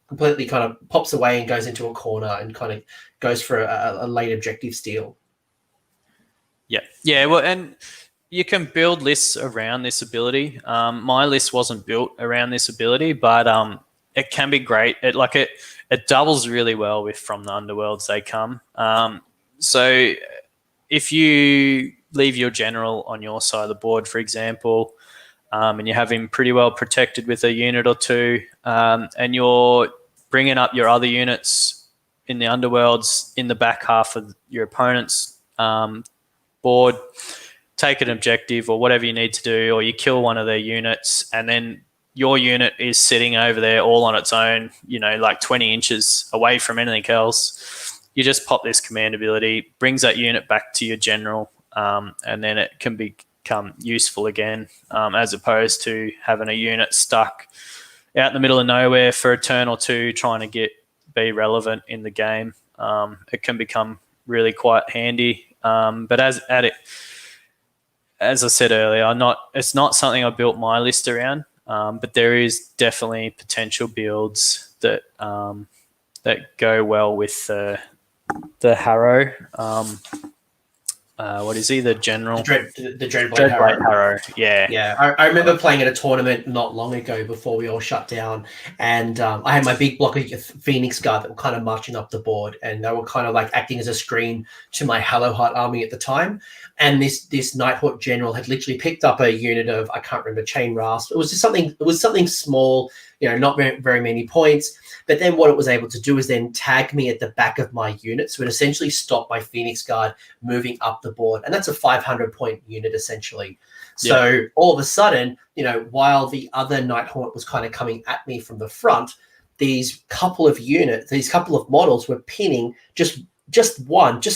[SPEAKER 1] completely kind of pops away and goes into a corner and kind of goes for a late objective steal.
[SPEAKER 2] Yeah. Well, and you can build lists around this ability. My list wasn't built around this ability, but it can be great. It doubles really well from the Underworlds they come. So if you leave your general on your side of the board, for example, and you have him pretty well protected with a unit or two, and you're bringing up your other units in the Underworlds in the back half of your opponent's board, take an objective or whatever you need to do, or you kill one of their units, and then your unit is sitting over there all on its own, like 20 inches away from anything else. You just pop this command ability, brings that unit back to your general, and then it can become useful again, as opposed to having a unit stuck out in the middle of nowhere for a turn or two trying to be relevant in the game. It can become really quite handy. But as I said earlier, it's not something I built my list around, but there is definitely potential builds that go well with the Harrow. What is he? The general?
[SPEAKER 1] The Dreadblade
[SPEAKER 2] Harrow. Yeah.
[SPEAKER 1] Yeah. I remember playing at a tournament not long ago before we all shut down, and I had my big block of Phoenix Guard that were kind of marching up the board, and they were kind of like acting as a screen to my Hallowheart army at the time. And this Nighthaunt general had literally picked up a unit of, I can't remember, Chain Rasp. It was something small, not very many points. But then what it was able to do is then tag me at the back of my unit. So it essentially stopped my Phoenix Guard moving up the board. And that's a 500-point unit, essentially. So all of a sudden, while the other Nighthaunt was kind of coming at me from the front, these couple of models were pinning just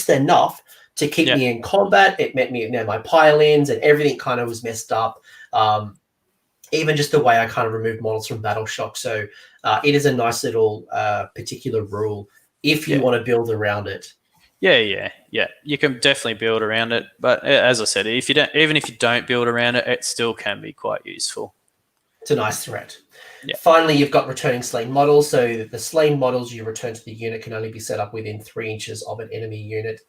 [SPEAKER 1] enough to keep me in combat. It met me near my pile-ins, and everything kind of was messed up. Even just the way I kind of removed models from Battle Shock. So it is a nice little particular rule if you want to build around it.
[SPEAKER 2] Yeah. You can definitely build around it, but as I said, even if you don't build around it, it still can be quite useful.
[SPEAKER 1] It's a nice threat.
[SPEAKER 2] Yeah.
[SPEAKER 1] Finally, you've got returning slain models. So the slain models you return to the unit can only be set up within 3 inches of an enemy unit.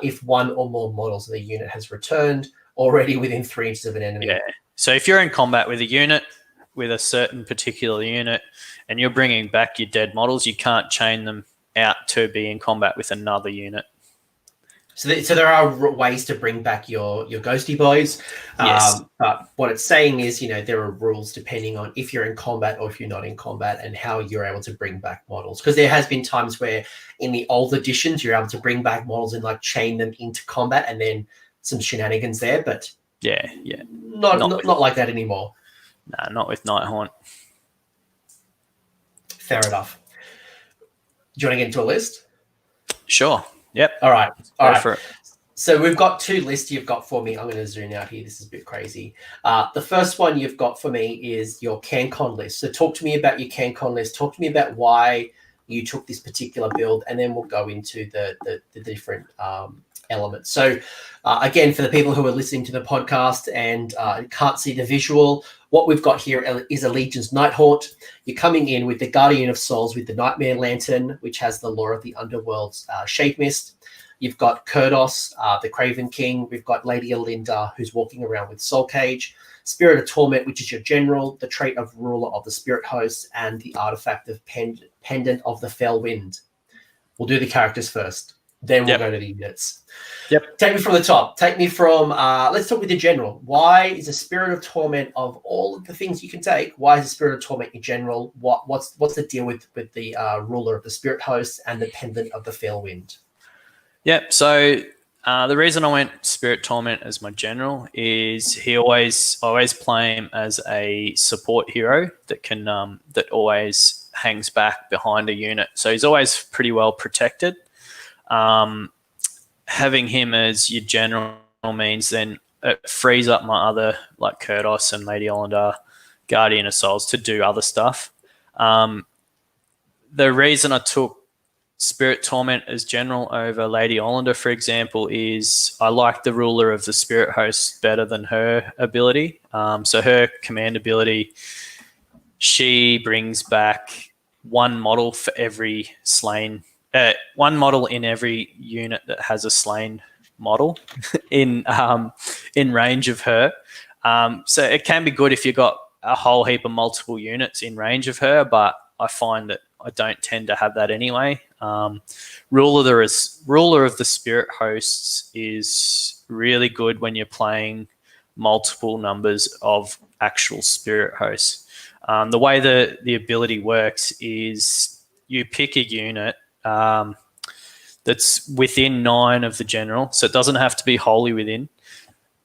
[SPEAKER 1] If one or more models of the unit has returned already within 3 inches of an enemy.
[SPEAKER 2] Yeah. So if you're in combat with a unit, with a certain particular unit, and you're bringing back your dead models, you can't chain them out to be in combat with another unit.
[SPEAKER 1] So there are ways to bring back your ghosty boys.
[SPEAKER 2] Yes.
[SPEAKER 1] But what it's saying is, there are rules depending on if you're in combat or if you're not in combat and how you're able to bring back models. Because there has been times where in the old editions, you're able to bring back models and like chain them into combat, and then some shenanigans there. But
[SPEAKER 2] yeah.
[SPEAKER 1] Not like that anymore.
[SPEAKER 2] No, not with Nighthaunt.
[SPEAKER 1] Fair enough. Do you want to get into a list?
[SPEAKER 2] Sure. Yep.
[SPEAKER 1] All right.
[SPEAKER 2] For it.
[SPEAKER 1] So we've got 2 lists you've got for me. I'm going to zoom out here. This is a bit crazy. The first one you've got for me is your CanCon list. So talk to me about your CanCon list. Talk to me about why you took this particular build, and then we'll go into the different elements. So again, for the people who are listening to the podcast and can't see the visual, what we've got here is a Legion's Nighthaunt. You're coming in with the Guardian of Souls with the Nightmare Lantern, which has the Lore of the Underworld's Shade Mist. You've got Kurdos, the Craven King. We've got Lady Olynder, who's walking around with Soul Cage. Spirit of Torment, which is your general, the trait of Ruler of the Spirit Host, and the artifact of Pendant of the Fell Wind. We'll do the characters first. Then we'll go to the units.
[SPEAKER 2] Yep.
[SPEAKER 1] Take me from the top. Take me from, let's talk with the general. Why is a Spirit of Torment, of all of the things you can take, why is a Spirit of Torment your general? What's the deal with the ruler of the Spirit Host and the pendant of the Fairwind?
[SPEAKER 2] Yep. So the reason I went Spirit Torment as my general is I always play him as a support hero that can that always hangs back behind a unit. So he's always pretty well protected. Having him as your general means then it frees up my other, like Kurdos and Lady Olynder, Guardian of Souls, to do other stuff. The reason I took Spirit Torment as general over Lady Olynder, for example, is I like the ruler of the Spirit Host better than her ability. So her command ability, she brings back one model for every slain, one model in every unit that has a slain model in range of her. So it can be good if you've got a whole heap of multiple units in range of her, but I find that I don't tend to have that anyway. Ruler of the Spirit Hosts is really good when you're playing multiple numbers of actual Spirit Hosts. The way the ability works is you pick a unit that's within 9 of the general, so it doesn't have to be wholly within,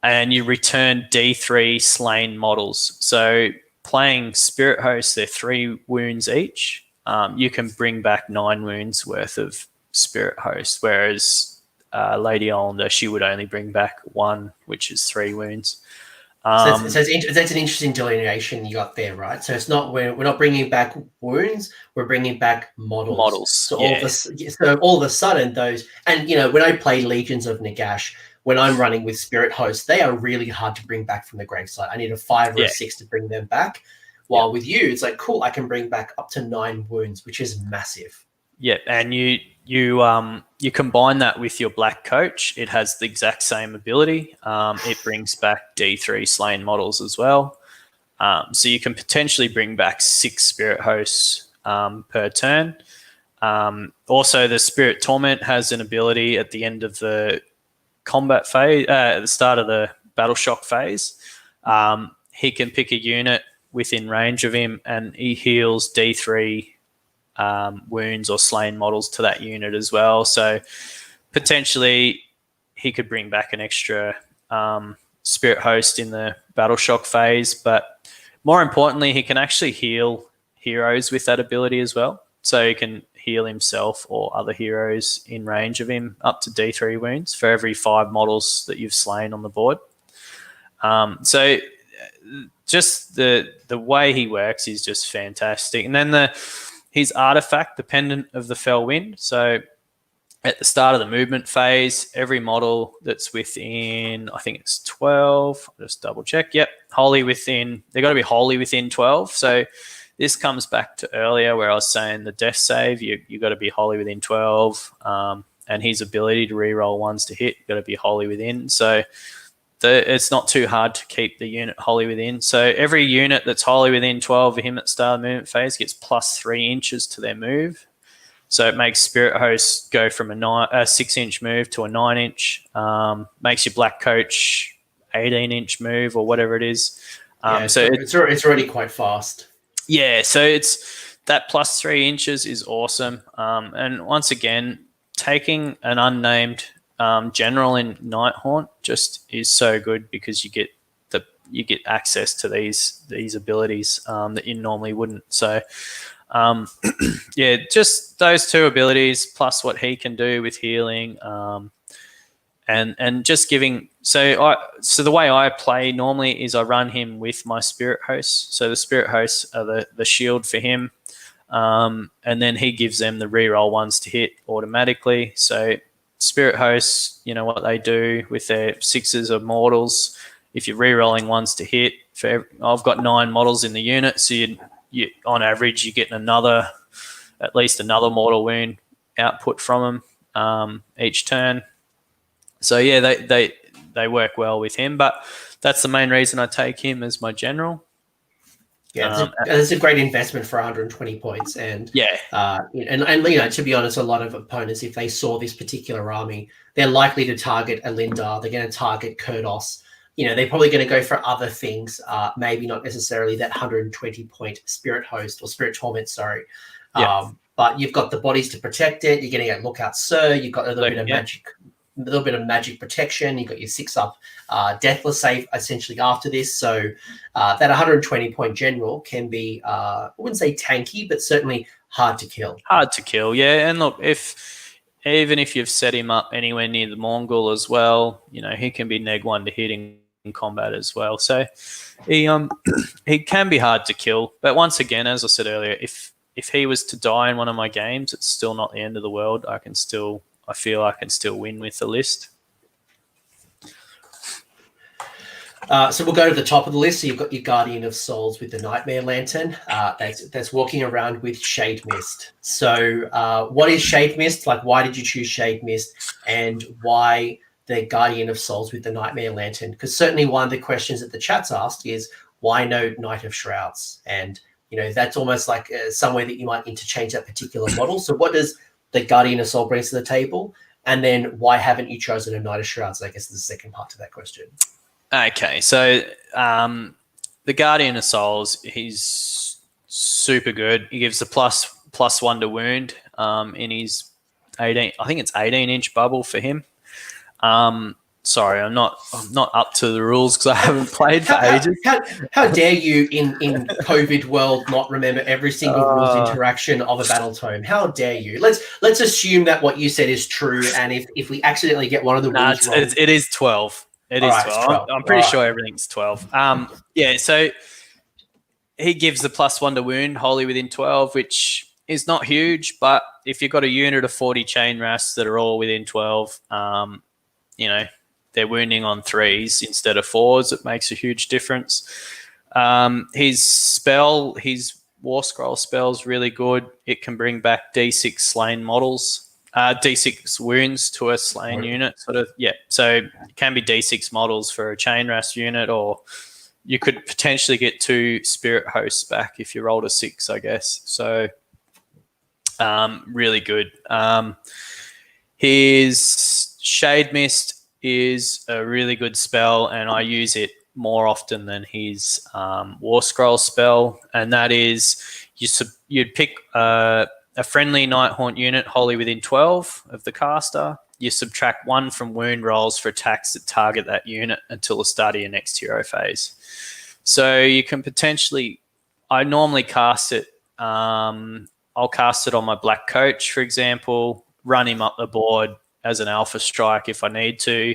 [SPEAKER 2] and you return D3 slain models. So playing Spirit Hosts, they're 3 wounds each. You can bring back 9 wounds worth of Spirit Host, whereas Lady Olynder, she would only bring back 1, which is 3 wounds.
[SPEAKER 1] So that's an interesting delineation you got there, right? So it's not we're not bringing back wounds, we're bringing back models. So all of a sudden those, and when I play Legions of Nagash, when I'm running with Spirit Hosts, they are really hard to bring back from the gravesite. I need a 5 or a 6 to bring them back. While with you, it's like, cool, I can bring back up to 9 wounds, which is massive.
[SPEAKER 2] Yeah, and you combine that with your Black Coach. It has the exact same ability. It brings back D3 slain models as well. So you can potentially bring back 6 Spirit Hosts per turn. Also, the Spirit Torment has an ability at the end of the combat phase, at the start of the Battle Shock phase. He can pick a unit within range of him, and he heals D3 wounds or slain models to that unit as well. So potentially he could bring back an extra Spirit Host in the Battle Shock phase, but more importantly, he can actually heal heroes with that ability as well. So he can heal himself or other heroes in range of him up to D3 wounds for every 5 models that you've slain on the board. So just the way he works is just fantastic. And then his artifact, the Pendant of the Fell Wind. So at the start of the movement phase, every model that's within, I think it's 12, I'll just double check. Yep, wholly within, they've got to be wholly within 12. So this comes back to earlier where I was saying the death save, you got to be wholly within 12. And his ability to reroll ones to hit, got to be wholly within. So it's not too hard to keep the unit wholly within. So every unit that's wholly within 12 of him at the start of the movement phase gets plus 3 inches to their move. So it makes Spirit Host go from a 6-inch move to a 9-inch. Makes your Black Coach 18-inch move or whatever it is.
[SPEAKER 1] So it's already quite fast.
[SPEAKER 2] Yeah, so it's that plus 3 inches is awesome. And once again, taking an unnamed general in Nighthaunt just is so good because you get access to these abilities that you normally wouldn't. So yeah, just those 2 abilities plus what he can do with healing, and just giving. So the way I play normally is I run him with my Spirit Hosts. So the Spirit Hosts are the shield for him, and then he gives them the reroll ones to hit automatically. So Spirit Hosts, you know what they do with their 6s of mortals. If you're rerolling ones to hit, I've got 9 models in the unit, so you on average you're getting at least another mortal wound output from them each turn. So yeah, they work well with him, but that's the main reason I take him as my general.
[SPEAKER 1] Yeah, it's a great investment for 120 points, and to be honest, a lot of opponents, if they saw this particular army, they're likely to target Olynder. They're going to target Kurdos. They're probably going to go for other things. Maybe not necessarily that 120 point Spirit Host or Spirit Torment. Sorry, but you've got the bodies to protect it. You're getting a Lookout Sir. You've got a little bit of magic. A little bit of magic protection. You've got your 6-up Deathless save essentially after this. So that 120 point general can be, I wouldn't say tanky, but certainly hard to kill.
[SPEAKER 2] Hard to kill, yeah. And look, even if you've set him up anywhere near the Mourngul as well, he can be neg 1 to hit in combat as well. So he can be hard to kill. But once again, as I said earlier, if he was to die in one of my games, it's still not the end of the world. I feel I can still win with the list.
[SPEAKER 1] So we'll go to the top of the list. So you've got your Guardian of Souls with the Nightmare Lantern. That's walking around with Shade Mist. So what is Shade Mist? Like, why did you choose Shade Mist? And why the Guardian of Souls with the Nightmare Lantern? Because certainly one of the questions that the chat's asked is, why no Knight of Shrouds? And, that's almost like somewhere that you might interchange that particular model. So what does the Guardian of Soul brings to the table? And then why haven't you chosen a Knight of Shrouds? I guess is the second part to that question.
[SPEAKER 2] Okay, so the Guardian of Souls, he's super good. He gives the +1 to wound in his 18. I think it's 18-inch bubble for him. Sorry, I'm not up to the rules because I haven't played for ages.
[SPEAKER 1] How dare you in COVID world not remember every single rules interaction of a battle tome? How dare you? Let's assume that what you said is true, and if we accidentally get one of the rules wrong,
[SPEAKER 2] it is 12. It is 12. I'm pretty sure everything's 12. So he gives the +1 to wound wholly within 12, which is not huge, but if you've got a unit of 40 chain rasps that are all within 12, they're wounding on 3s instead of 4s. It makes a huge difference. His War Scroll spell is really good. It can bring back D6 slain models. D6 wounds to a slain unit, So it can be D6 models for a chain rasp unit, or you could potentially get 2 spirit hosts back if you rolled a 6, I guess. So really good. His Shade Mist is a really good spell, and I use it more often than his War Scroll spell, and that is you'd pick a friendly Nighthaunt unit wholly within 12 of the caster. You subtract 1 from wound rolls for attacks that target that unit until the start of your next hero phase. So you can potentially, I normally cast it, I'll cast it on my Black Coach, for example, run him up the board as an alpha strike if I need to.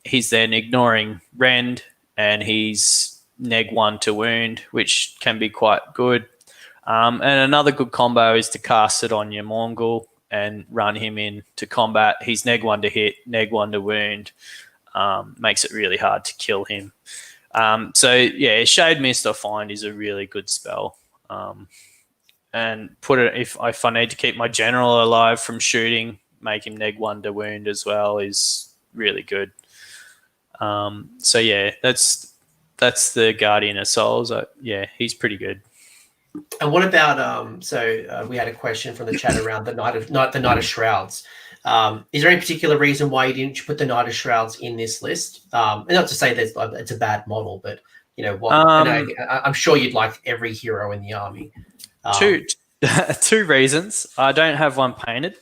[SPEAKER 2] He's then ignoring rend, and he's neg 1 to wound, which can be quite good. And another good combo is to cast it on your Mourngul and run him into combat. He's neg 1 to hit, neg 1 to wound. Makes it really hard to kill him. Shade Mist I find is a really good spell. And put it if I need to keep my general alive from shooting, make him neg 1 to wound as well is really good. That's the Guardian of Souls. He's pretty good.
[SPEAKER 1] And what about we had a question from the chat around the Knight of Shrouds. Is there any particular reason why you didn't put the Knight of Shrouds in this list? And not to say that it's a bad model, but I'm sure you'd like every hero in the army.
[SPEAKER 2] Two reasons. I don't have one painted.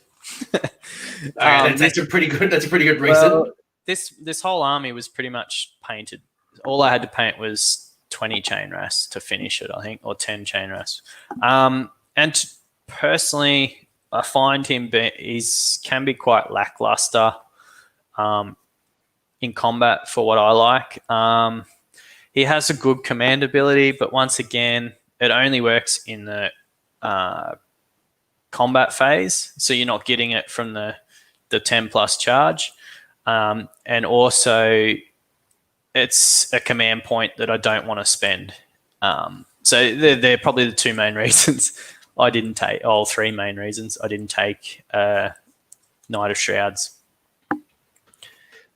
[SPEAKER 1] That's a pretty good reason.
[SPEAKER 2] Well, this whole army was pretty much painted. All I had to paint was 20 chain rasps to finish it, I think, or 10 chain rasps. Personally, I find him can be quite lackluster in combat for what I like. He has a good command ability, but once again, it only works in the combat phase, so you're not getting it from the 10 plus charge. And also, it's a command point that I don't want to spend. So they're probably the two main reasons I didn't take, all three main reasons I didn't take Knight of Shrouds.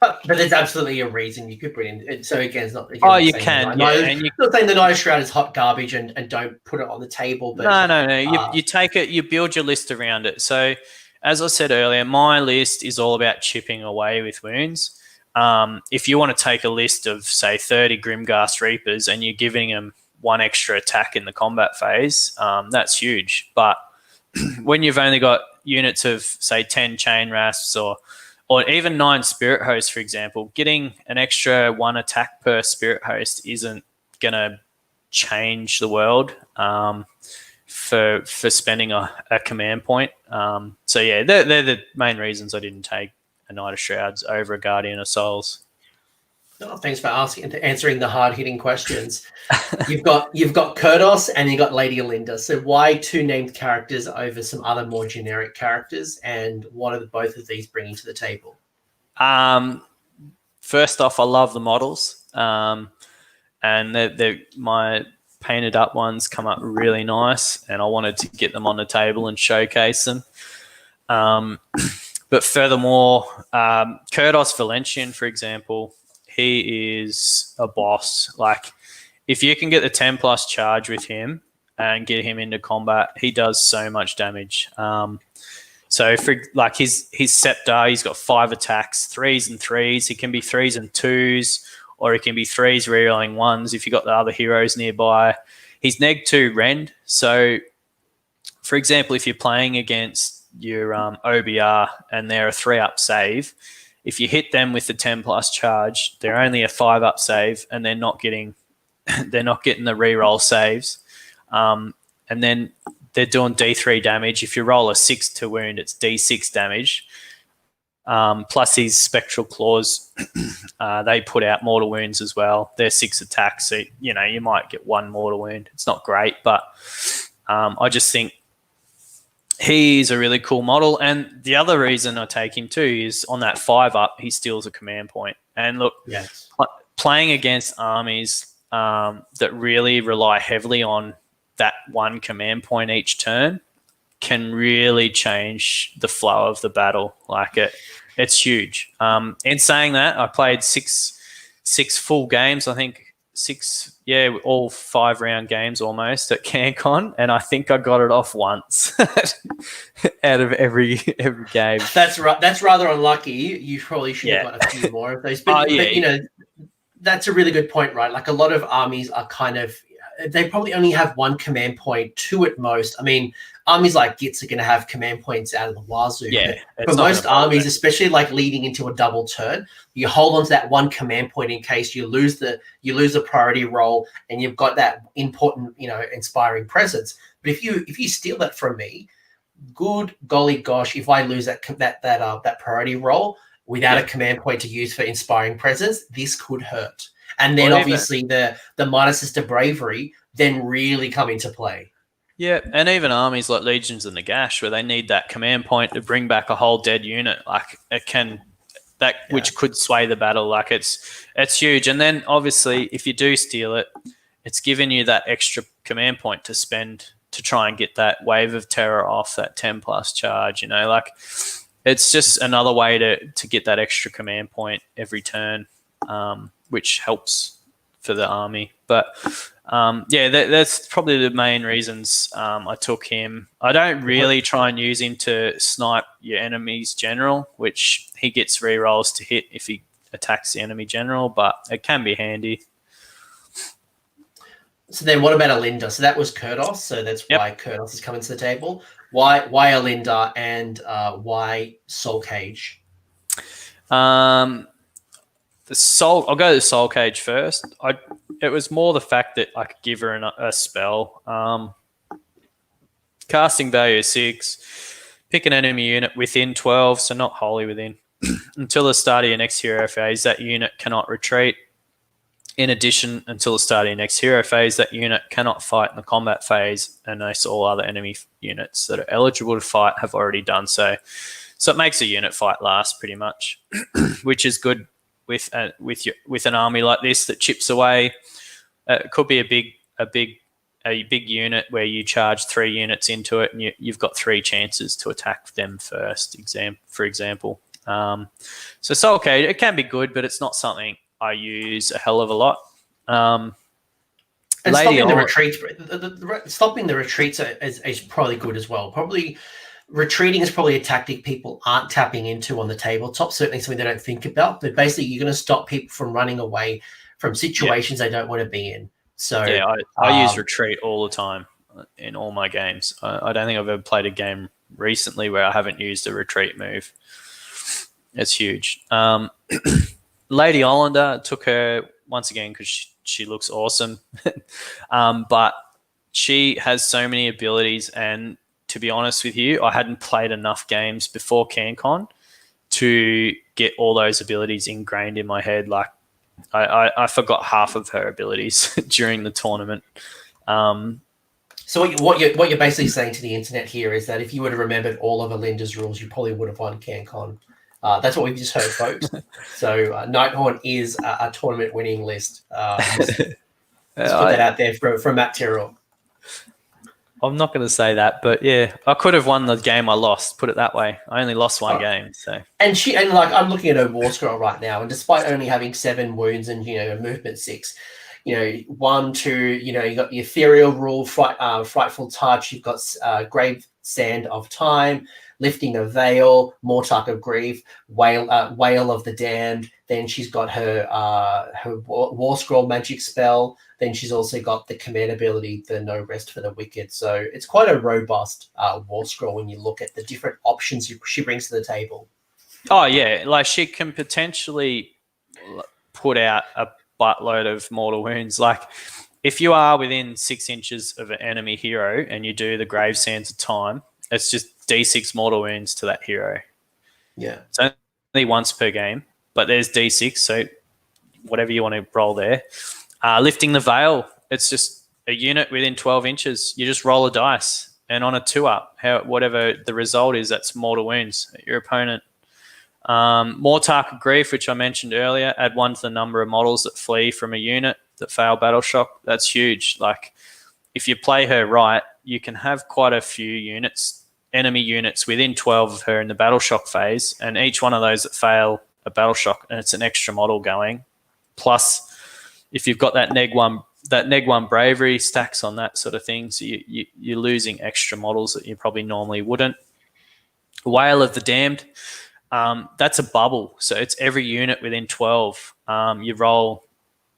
[SPEAKER 1] But there's absolutely a reason you could put in. So again, it's not. Again,
[SPEAKER 2] Oh, you can, yeah. And you
[SPEAKER 1] not saying the Night Shroud is hot garbage and don't put it on the table. But
[SPEAKER 2] no. You take it, you build your list around it. So, as I said earlier, my list is all about chipping away with wounds. If you want to take a list of, say, 30 Grimghast Reapers and you're giving them one extra attack in the combat phase, that's huge. But when you've only got units of, say, 10 Chain Rasps or even 9 Spirit Hosts, for example, getting an extra 1 attack per Spirit Host isn't going to change the world for spending a command point. So, yeah, they're the main reasons I didn't take a Knight of Shrouds over a Guardian of Souls.
[SPEAKER 1] Oh, thanks for answering the hard-hitting questions. You've got Kurdos and you've got Lady Olynder. So why 2 named characters over some other more generic characters, and what are both of these bringing to the table?
[SPEAKER 2] First off, I love the models, and my painted up ones come up really nice, and I wanted to get them on the table and showcase them. But furthermore, Kurdos Valentian, for example, he is a boss. Like, if you can get the 10 plus charge with him and get him into combat, he does so much damage. So for like his scepter, he's got 5 attacks, 3s and 3s. He can be 3s and 2s, or he can be 3s rerolling 1s if you've got the other heroes nearby. He's neg 2 rend. So, for example, if you're playing against your OBR and they're a 3-up save, if you hit them with the 10 plus charge, they're only a 5-up save, and they're not getting the reroll saves. And then they're doing D3 damage. If you roll a 6 to wound, it's D6 damage. Plus his Spectral Claws, they put out mortal wounds as well. They're 6 attacks, so you might get 1 mortal wound. It's not great, but I just think he's a really cool model. And the other reason I take him too is on that 5-up, he steals a command point. And look,
[SPEAKER 1] yes,
[SPEAKER 2] playing against armies that really rely heavily on that 1 command point each turn can really change the flow of the battle. Like it's huge. In saying that, I played six full games, I think. 6, all 5-round games almost at CanCon, and I think I got it off once out of every game.
[SPEAKER 1] That's right. That's rather unlucky. You probably should have got a few more of those. But that's a really good point, right? Like, a lot of armies are they probably only have 1 command point, 2 at most. I mean, armies like Gitz are going to have command points out of the wazoo.
[SPEAKER 2] Yeah,
[SPEAKER 1] for most armies, especially like leading into a double turn, you hold on to that 1 command point in case you lose the priority roll, and you've got that important, inspiring presence. But if you steal that from me, good golly gosh, if I lose that priority roll without a command point to use for inspiring presence, this could hurt. And then obviously the minuses to bravery then really come into play.
[SPEAKER 2] Yeah, and even armies like Legions of Nagash, where they need that command point to bring back a whole dead unit, like which could sway the battle. Like it's huge. And then obviously if you do steal it, it's giving you that extra command point to spend to try and get that wave of terror off, that 10 plus charge. Like it's just another way to get that extra command point every turn. Which helps for the army. But, that's probably the main reasons I took him. I don't really try and use him to snipe your enemy's general, which he gets rerolls to hit if he attacks the enemy general, but it can be handy.
[SPEAKER 1] So then what about Olynder? So that was Kurdos, so that's why Kurdos is coming to the table. Why Olynder, and why Soul Cage?
[SPEAKER 2] I'll go to the Soul Cage first. It was more the fact that I could give her a spell. Casting value 6. Pick an enemy unit within 12, so not wholly within. Until the start of your next hero phase, that unit cannot retreat. In addition, until the start of your next hero phase, that unit cannot fight in the combat phase, unless all other enemy units that are eligible to fight have already done so. So it makes a unit fight last pretty much, which is good with an army like this that chips away. It could be a big unit where you charge 3 units into it, and you've got 3 chances to attack them first. For example, So okay, it can be good, but it's not something I use a hell of a lot.
[SPEAKER 1] And stopping the retreats is probably good as well. Probably retreating is probably a tactic people aren't tapping into on the tabletop. Certainly something they don't think about. But basically, you're going to stop people from running away from situations they don't want to be in. So
[SPEAKER 2] yeah, I use retreat all the time in all my games. I don't think I've ever played a game recently where I haven't used a retreat move. It's huge. Lady Olynder, took her once again because she looks awesome. But she has so many abilities, and to be honest with you, I hadn't played enough games before CanCon to get all those abilities ingrained in my head. Like I forgot half of her abilities during the tournament.
[SPEAKER 1] So what you're basically saying to the internet here is that if you would have remembered all of Olynder's rules, you probably would have won CanCon. That's what we've just heard, folks. So Nighthaunt is a tournament winning list. Let's put that out there from Mat Tyrrell.
[SPEAKER 2] I'm not going to say that, but yeah, I could have won the game I lost. Put it that way. I only lost one game. So
[SPEAKER 1] and like I'm looking at her war scroll right now, and despite only having 7 wounds and a movement 6, 1, 2, you got the ethereal rule, frightful touch. You've got grave sand of time, lifting a veil, Mortark of grief, wail of the damned. Then she's got her war scroll magic spell. Then she's also got the command ability, the no rest for the wicked. So it's quite a robust war scroll when you look at the different options she brings to the table.
[SPEAKER 2] Oh yeah, like she can potentially put out a buttload of mortal wounds. Like if you are within 6 inches of an enemy hero and you do the grave sands of time, it's just D6 mortal wounds to that hero.
[SPEAKER 1] Yeah.
[SPEAKER 2] It's only once per game, but there's D6, so whatever you want to roll there. Lifting the veil, it's just a unit within 12 inches. You just roll a dice, and on a 2-up, whatever the result is, that's mortal wounds at your opponent. Mortark of grief, which I mentioned earlier, add 1 to the number of models that flee from a unit that fail battle shock. That's huge. Like if you play her right, you can have quite a few enemy units within 12 of her in the battle shock phase, and each one of those that fail a battle shock, and it's an extra model going. Plus, if you've got that neg one bravery stacks on that sort of thing, so you're losing extra models that you probably normally wouldn't. Wail of the Damned, that's a bubble, so it's every unit within 12. You roll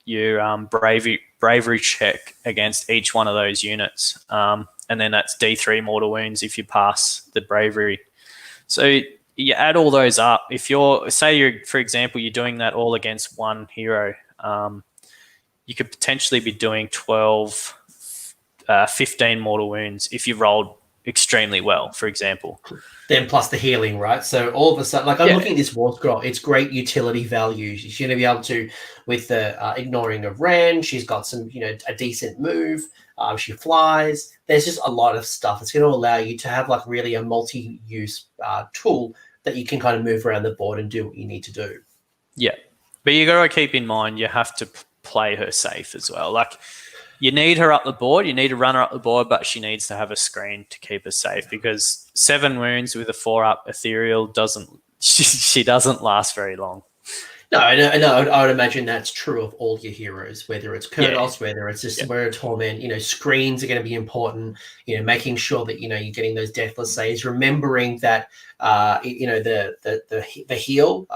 [SPEAKER 2] your bravery check against each one of those units, and then that's D3 mortal wounds if you pass the bravery. So you add all those up. If for example, you're doing that all against one hero, you could potentially be doing 12, 15 mortal wounds if you rolled extremely well, for example.
[SPEAKER 1] Then plus the healing, right? So all of a sudden, like I'm looking at this war scroll, it's great utility value. She's going to be able to, with the ignoring of Ran, she's got some, a decent move. She flies. There's just a lot of stuff. It's going to allow you to have like really a multi-use tool that you can kind of move around the board and do what you need to do.
[SPEAKER 2] Yeah, but you got to keep in mind you have to play her safe as well. Like you need her up the board, you need to run her up the board, but she needs to have a screen to keep her safe, because 7 wounds with a 4-up ethereal doesn't last very long.
[SPEAKER 1] No, I would imagine that's true of all your heroes, whether it's Kurdos, whether it's just Word of Torment. Screens are going to be important. Making sure that you're getting those deathless saves, remembering that the heal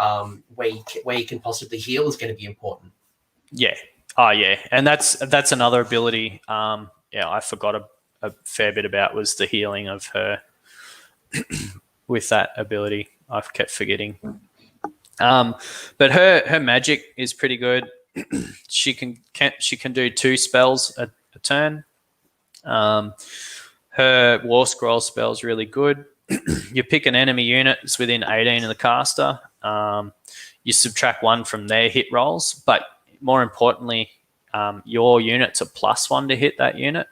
[SPEAKER 1] where you can possibly heal is going to be important.
[SPEAKER 2] Yeah. Oh yeah, and that's another ability. I forgot a fair bit about was the healing of her with that ability. I've kept forgetting. But her magic is pretty good. She can do 2 spells a turn. Her War Scroll spell is really good. You pick an enemy unit that's within 18 of the caster. You subtract 1 from their hit rolls, but more importantly, your unit's a +1 to hit that unit,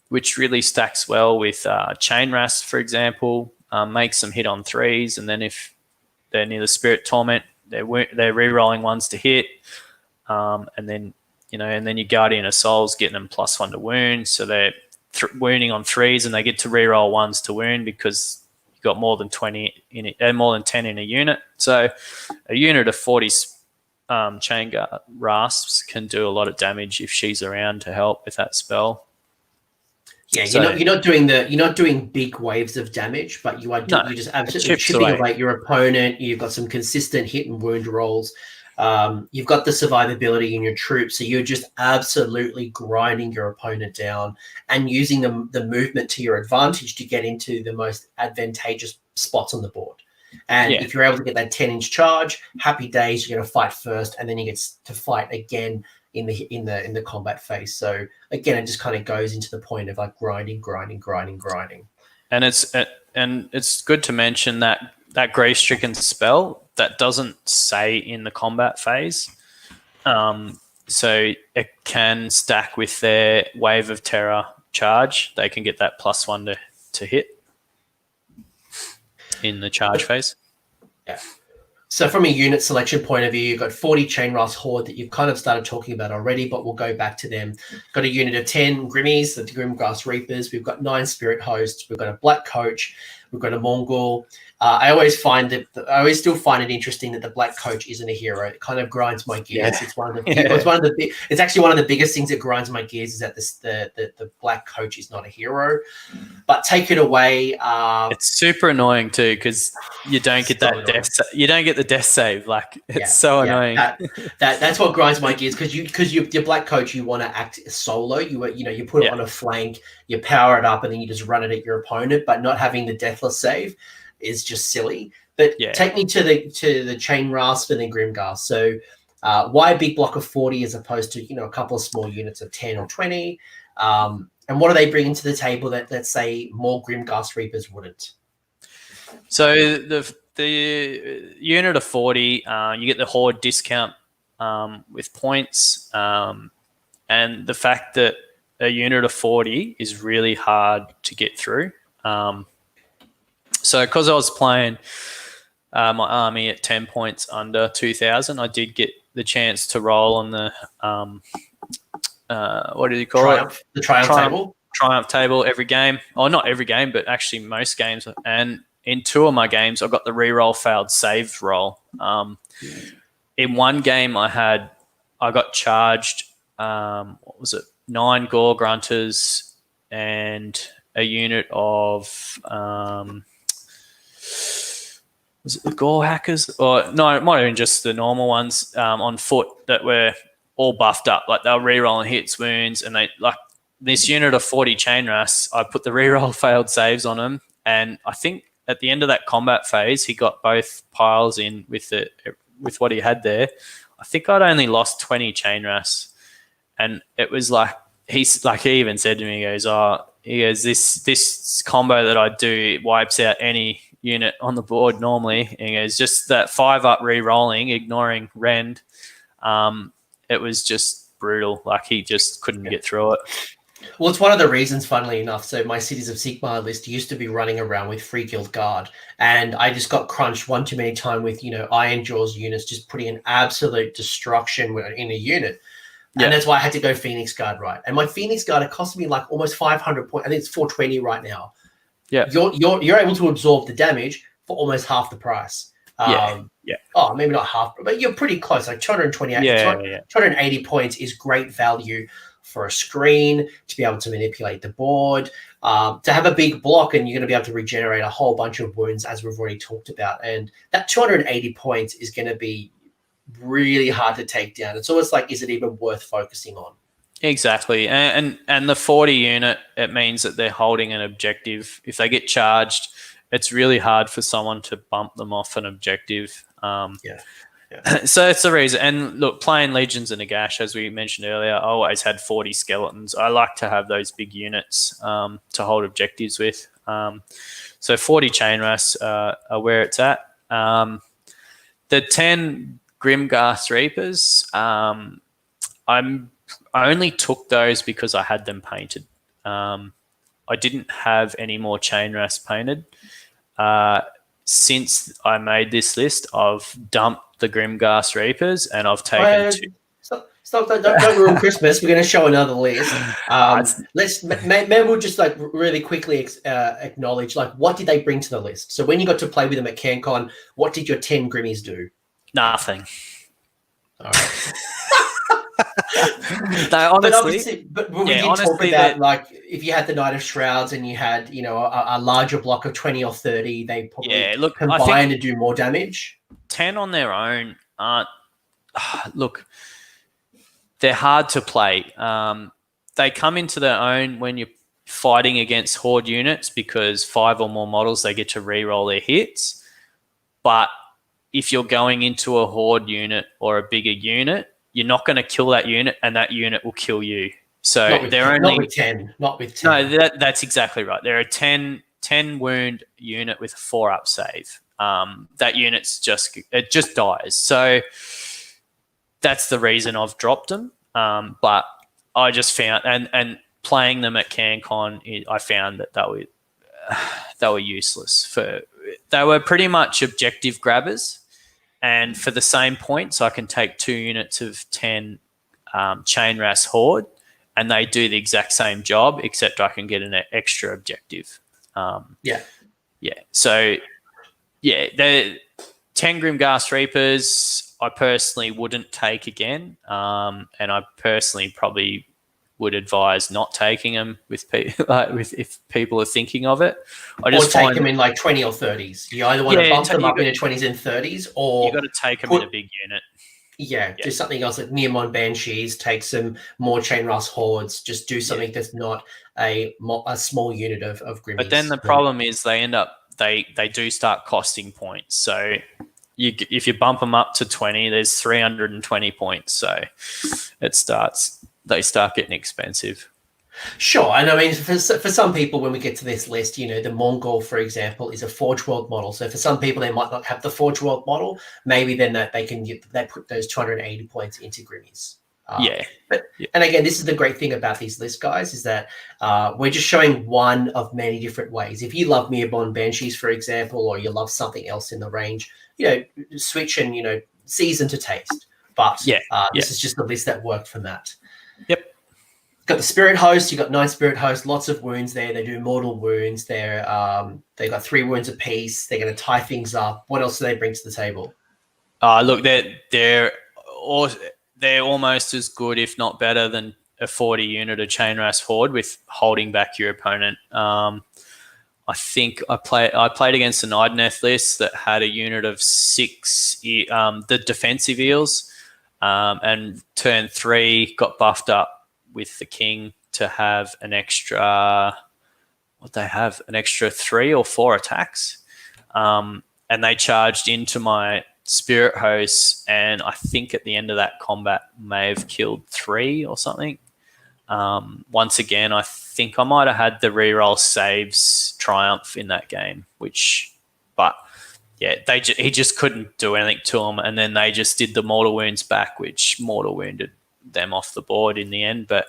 [SPEAKER 2] which really stacks well with Chain Rasp, for example. Makes them hit on 3s, and then if they're near the Spirit Torment, they're re-rolling 1s to hit, and then your Guardian of Souls getting them +1 to wound, so they're wounding on 3s, and they get to re-roll 1s to wound because you got more than 20 in it, more than 10 in a unit. So a unit of 40 chain rasps can do a lot of damage if she's around to help with that spell.
[SPEAKER 1] Yeah, you're not doing big waves of damage, but you are you're just absolutely chipping away your opponent. You've got some consistent hit and wound rolls. You've got the survivability in your troops, so you're just absolutely grinding your opponent down and using the movement to your advantage to get into the most advantageous spots on the board. And if you're able to get that 10-inch charge, happy days. You're going to fight first, and then you get to fight again in the combat phase. So again, it just kind of goes into the point of like grinding.
[SPEAKER 2] And it's good to mention that grief-stricken spell that doesn't say in the combat phase. So it can stack with their Wave of Terror charge. They can get that +1 to hit in the charge phase.
[SPEAKER 1] Yeah. So from a unit selection point of view, you've got 40 Chain Rasp Horde that you've kind of started talking about already, but we'll go back to them. Got a unit of 10 Grimmies, the Grimgrass Reapers. We've got 9 Spirit Hosts. We've got a Black Coach. We've got a Mourngul. I always still find it interesting that the Black Coach isn't a hero. It kind of grinds my gears. Yeah. It's actually one of the biggest things that grinds my gears is that the Black Coach is not a hero. But take it away.
[SPEAKER 2] It's super annoying too because you don't get that death. You don't get the death save. Like it's so annoying.
[SPEAKER 1] That's what grinds my gears because your Black Coach, you want to act solo. You put it on a flank, you power it up, and then you just run it at your opponent. But not having the Deathless save is just silly. But take me to the Chain Rasp and then Grimghast. So why a big block of 40 as opposed to a couple of small units of 10 or 20? And what are they bringing to the table that, let's say, more Grimghast Reapers wouldn't?
[SPEAKER 2] So the unit of 40, you get the Horde discount with points, and the fact that a unit of 40 is really hard to get through. So because I was playing my army at 10 points under 2,000, I did get the chance to roll on the what do you call it?
[SPEAKER 1] The Triumph table?
[SPEAKER 2] Triumph table every game. Oh, not every game, but actually most games. And in 2 of my games, I got the reroll failed save roll. In one game, I got charged, what was it? 9 Gore Grunters and a unit of, was it the Gore Hackers? Or no, it might have been just the normal ones on foot that were all buffed up. Like they were rerolling hits, wounds, and they like this unit of 40 Chain Rasps, I put the reroll failed saves on him, and I think at the end of that combat phase, he got both piles in with what he had there. I think I'd only lost 20 Chain Rasps, and it was like he even said to me, he goes, this combo that I do wipes out any unit on the board normally. And he goes, just that 5-up re-rolling, ignoring rend. It was just brutal. Like he just couldn't get through it.
[SPEAKER 1] Well, it's one of the reasons, funnily enough. So my Cities of Sigmar list used to be running around with Free Guild Guard, and I just got crunched one too many times with Iron Jaws units just putting an absolute destruction in a unit. And that's why I had to go Phoenix Guard, right? And my Phoenix Guard, it cost me like almost 500 points. I think it's 420 right now. Yeah, you're able to absorb the damage for almost half the price. Oh, maybe not half, but you're pretty close. Like 228, 280 points is great value for a screen, to be able to manipulate the board, to have a big block, and you're going to be able to regenerate a whole bunch of wounds, as we've already talked about. And that 280 points is going to be really hard to take down. It's almost like, is it even worth focusing on?
[SPEAKER 2] Exactly. And the 40 unit, it means that they're holding an objective. If they get charged, it's really hard for someone to bump them off an objective. So it's the reason. And look, playing Legions and Nagash, as we mentioned earlier, I always had 40 skeletons. I like to have those big units to hold objectives with. So 40 Chain Rasps are where it's at. The 10 Grimghast Reapers, I only took those because I had them painted. I didn't have any more Chain Rasps painted. Since I made this list, I've dumped the Grimghast Reapers and I've taken 2.
[SPEAKER 1] Stop! Don't ruin Christmas. We're going to show another list. Maybe we'll just like really quickly acknowledge like what did they bring to the list. So when you got to play with them at CanCon, what did your 10 Grimmies do?
[SPEAKER 2] Nothing.
[SPEAKER 1] All right.
[SPEAKER 2] No, honestly,
[SPEAKER 1] but when we did talk about like if you had the Knight of Shrouds and you had a larger block of 20 or 30, they probably combine to do more damage.
[SPEAKER 2] 10 on their own aren't. Look, they're hard to play. They come into their own when you're fighting against horde units because 5 or more models they get to re-roll their hits. But if you're going into a horde unit or a bigger unit, you're not going to kill that unit, and that unit will kill you. So not with 10. No, that's exactly right. They're a 10 wound unit with a 4-up save. That unit's just dies. So that's the reason I've dropped them. But I just found and playing them at CanCon, I found that they were useless. They were pretty much objective grabbers. And for the same points, I can take 2 units of 10 Chainras Horde, and they do the exact same job, except I can get an extra objective.
[SPEAKER 1] Yeah.
[SPEAKER 2] So, the 10 Grimghast Reapers, I personally wouldn't take again, and I personally probably would advise not taking them if people are thinking of it. Or take
[SPEAKER 1] them in like 20 or 30s. You either want to bump them up into 20s and 30s, or
[SPEAKER 2] you got to take them in a big unit.
[SPEAKER 1] Yeah, do something else like Nearmon Banshees, take some more Chainras Hordes, just do something that's not a small unit of Grimmies.
[SPEAKER 2] But then the problem is they do start costing points. So if you bump them up to 20, there's 320 points. So they start getting expensive.
[SPEAKER 1] Sure, and I mean, for some people, when we get to this list, the Mourngul, for example, is a Forge World model. So for some people, they might not have the Forge World model. Maybe then they put those 280 points into Grimmies. And again, this is the great thing about these lists, guys, is that we're just showing one of many different ways. If you love Nearmon Banshees, for example, or you love something else in the range, switch and season to taste. But this is just the list that worked for Matt.
[SPEAKER 2] Yep.
[SPEAKER 1] Got the Spirit Host. You got 9 Spirit Hosts. Lots of wounds there. They do mortal wounds. They got 3 wounds apiece. They're going to tie things up. What else do they bring to the table?
[SPEAKER 2] Look, they're almost as good, if not better, than a 40 unit of Chainras Horde with holding back your opponent. I think I played against an Idoneth list that had a unit of 6 the defensive eels, and turn 3 got buffed up with the king to have an extra 3 or 4 attacks, and they charged into my Spirit Hosts, and I think at the end of that combat may have killed 3 or something. Once again, I think I might have had the reroll saves triumph in that game, he just couldn't do anything to him, and then they just did the mortal wounds back, which mortal wounded them off the board in the end. But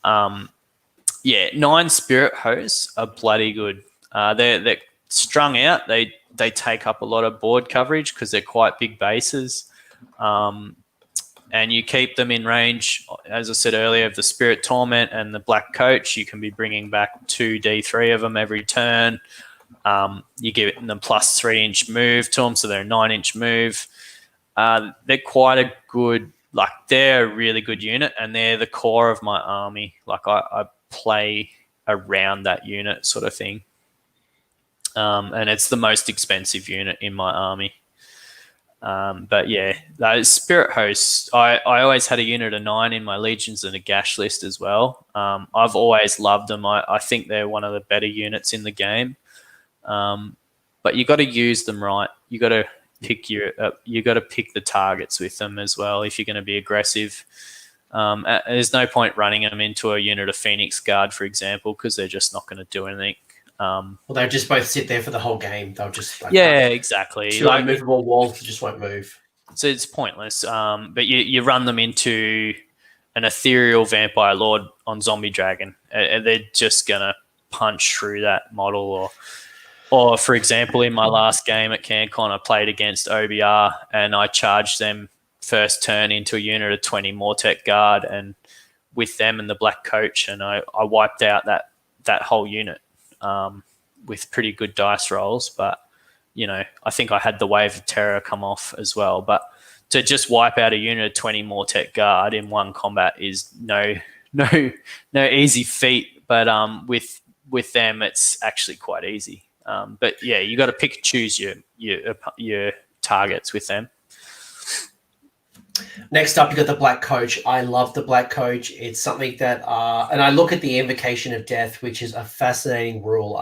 [SPEAKER 2] 9 Spirit Hosts are bloody good. They're strung out. They take up a lot of board coverage because they're quite big bases, and you keep them in range. As I said earlier, of the Spirit Torment and the Black Coach, you can be bringing back 2 D3 of them every turn. You give them plus 3-inch move to them, so they're a 9-inch move. They're quite a good. They're a really good unit, and they're the core of my army. I play around that unit sort of thing. And it's the most expensive unit in my army. Those Spirit Hosts, I always had a unit of 9 in my Legions and a Gash list as well. I've always loved them. I think they're one of the better units in the game. But you got to use them right. You got to pick the targets with them as well if you're going to be aggressive. There's no point running them into a unit of Phoenix Guard, for example, because they're just not going to do anything.
[SPEAKER 1] They'll just both sit there for the whole game. They'll just
[SPEAKER 2] exactly.
[SPEAKER 1] 2 unmovable walls just won't move.
[SPEAKER 2] So it's pointless. But you run them into an Ethereal Vampire Lord on Zombie Dragon, and they're just gonna punch through that model. Or for example, in my last game at CanCon, I played against OBR and I charged them first turn into a unit of 20 Mortek Guard and with them and the Black Coach, and I wiped out that whole unit with pretty good dice rolls. But, you know, I think I had the Wave of Terror come off as well. But to just wipe out a unit of 20 Mortek Guard in one combat is no easy feat. But with them, it's actually quite easy. But yeah, you got to pick and choose your targets with them.
[SPEAKER 1] Next up, you got the Black Coach. I love the Black Coach. It's something that, and I look at the Invocation of Death, which is a fascinating rule.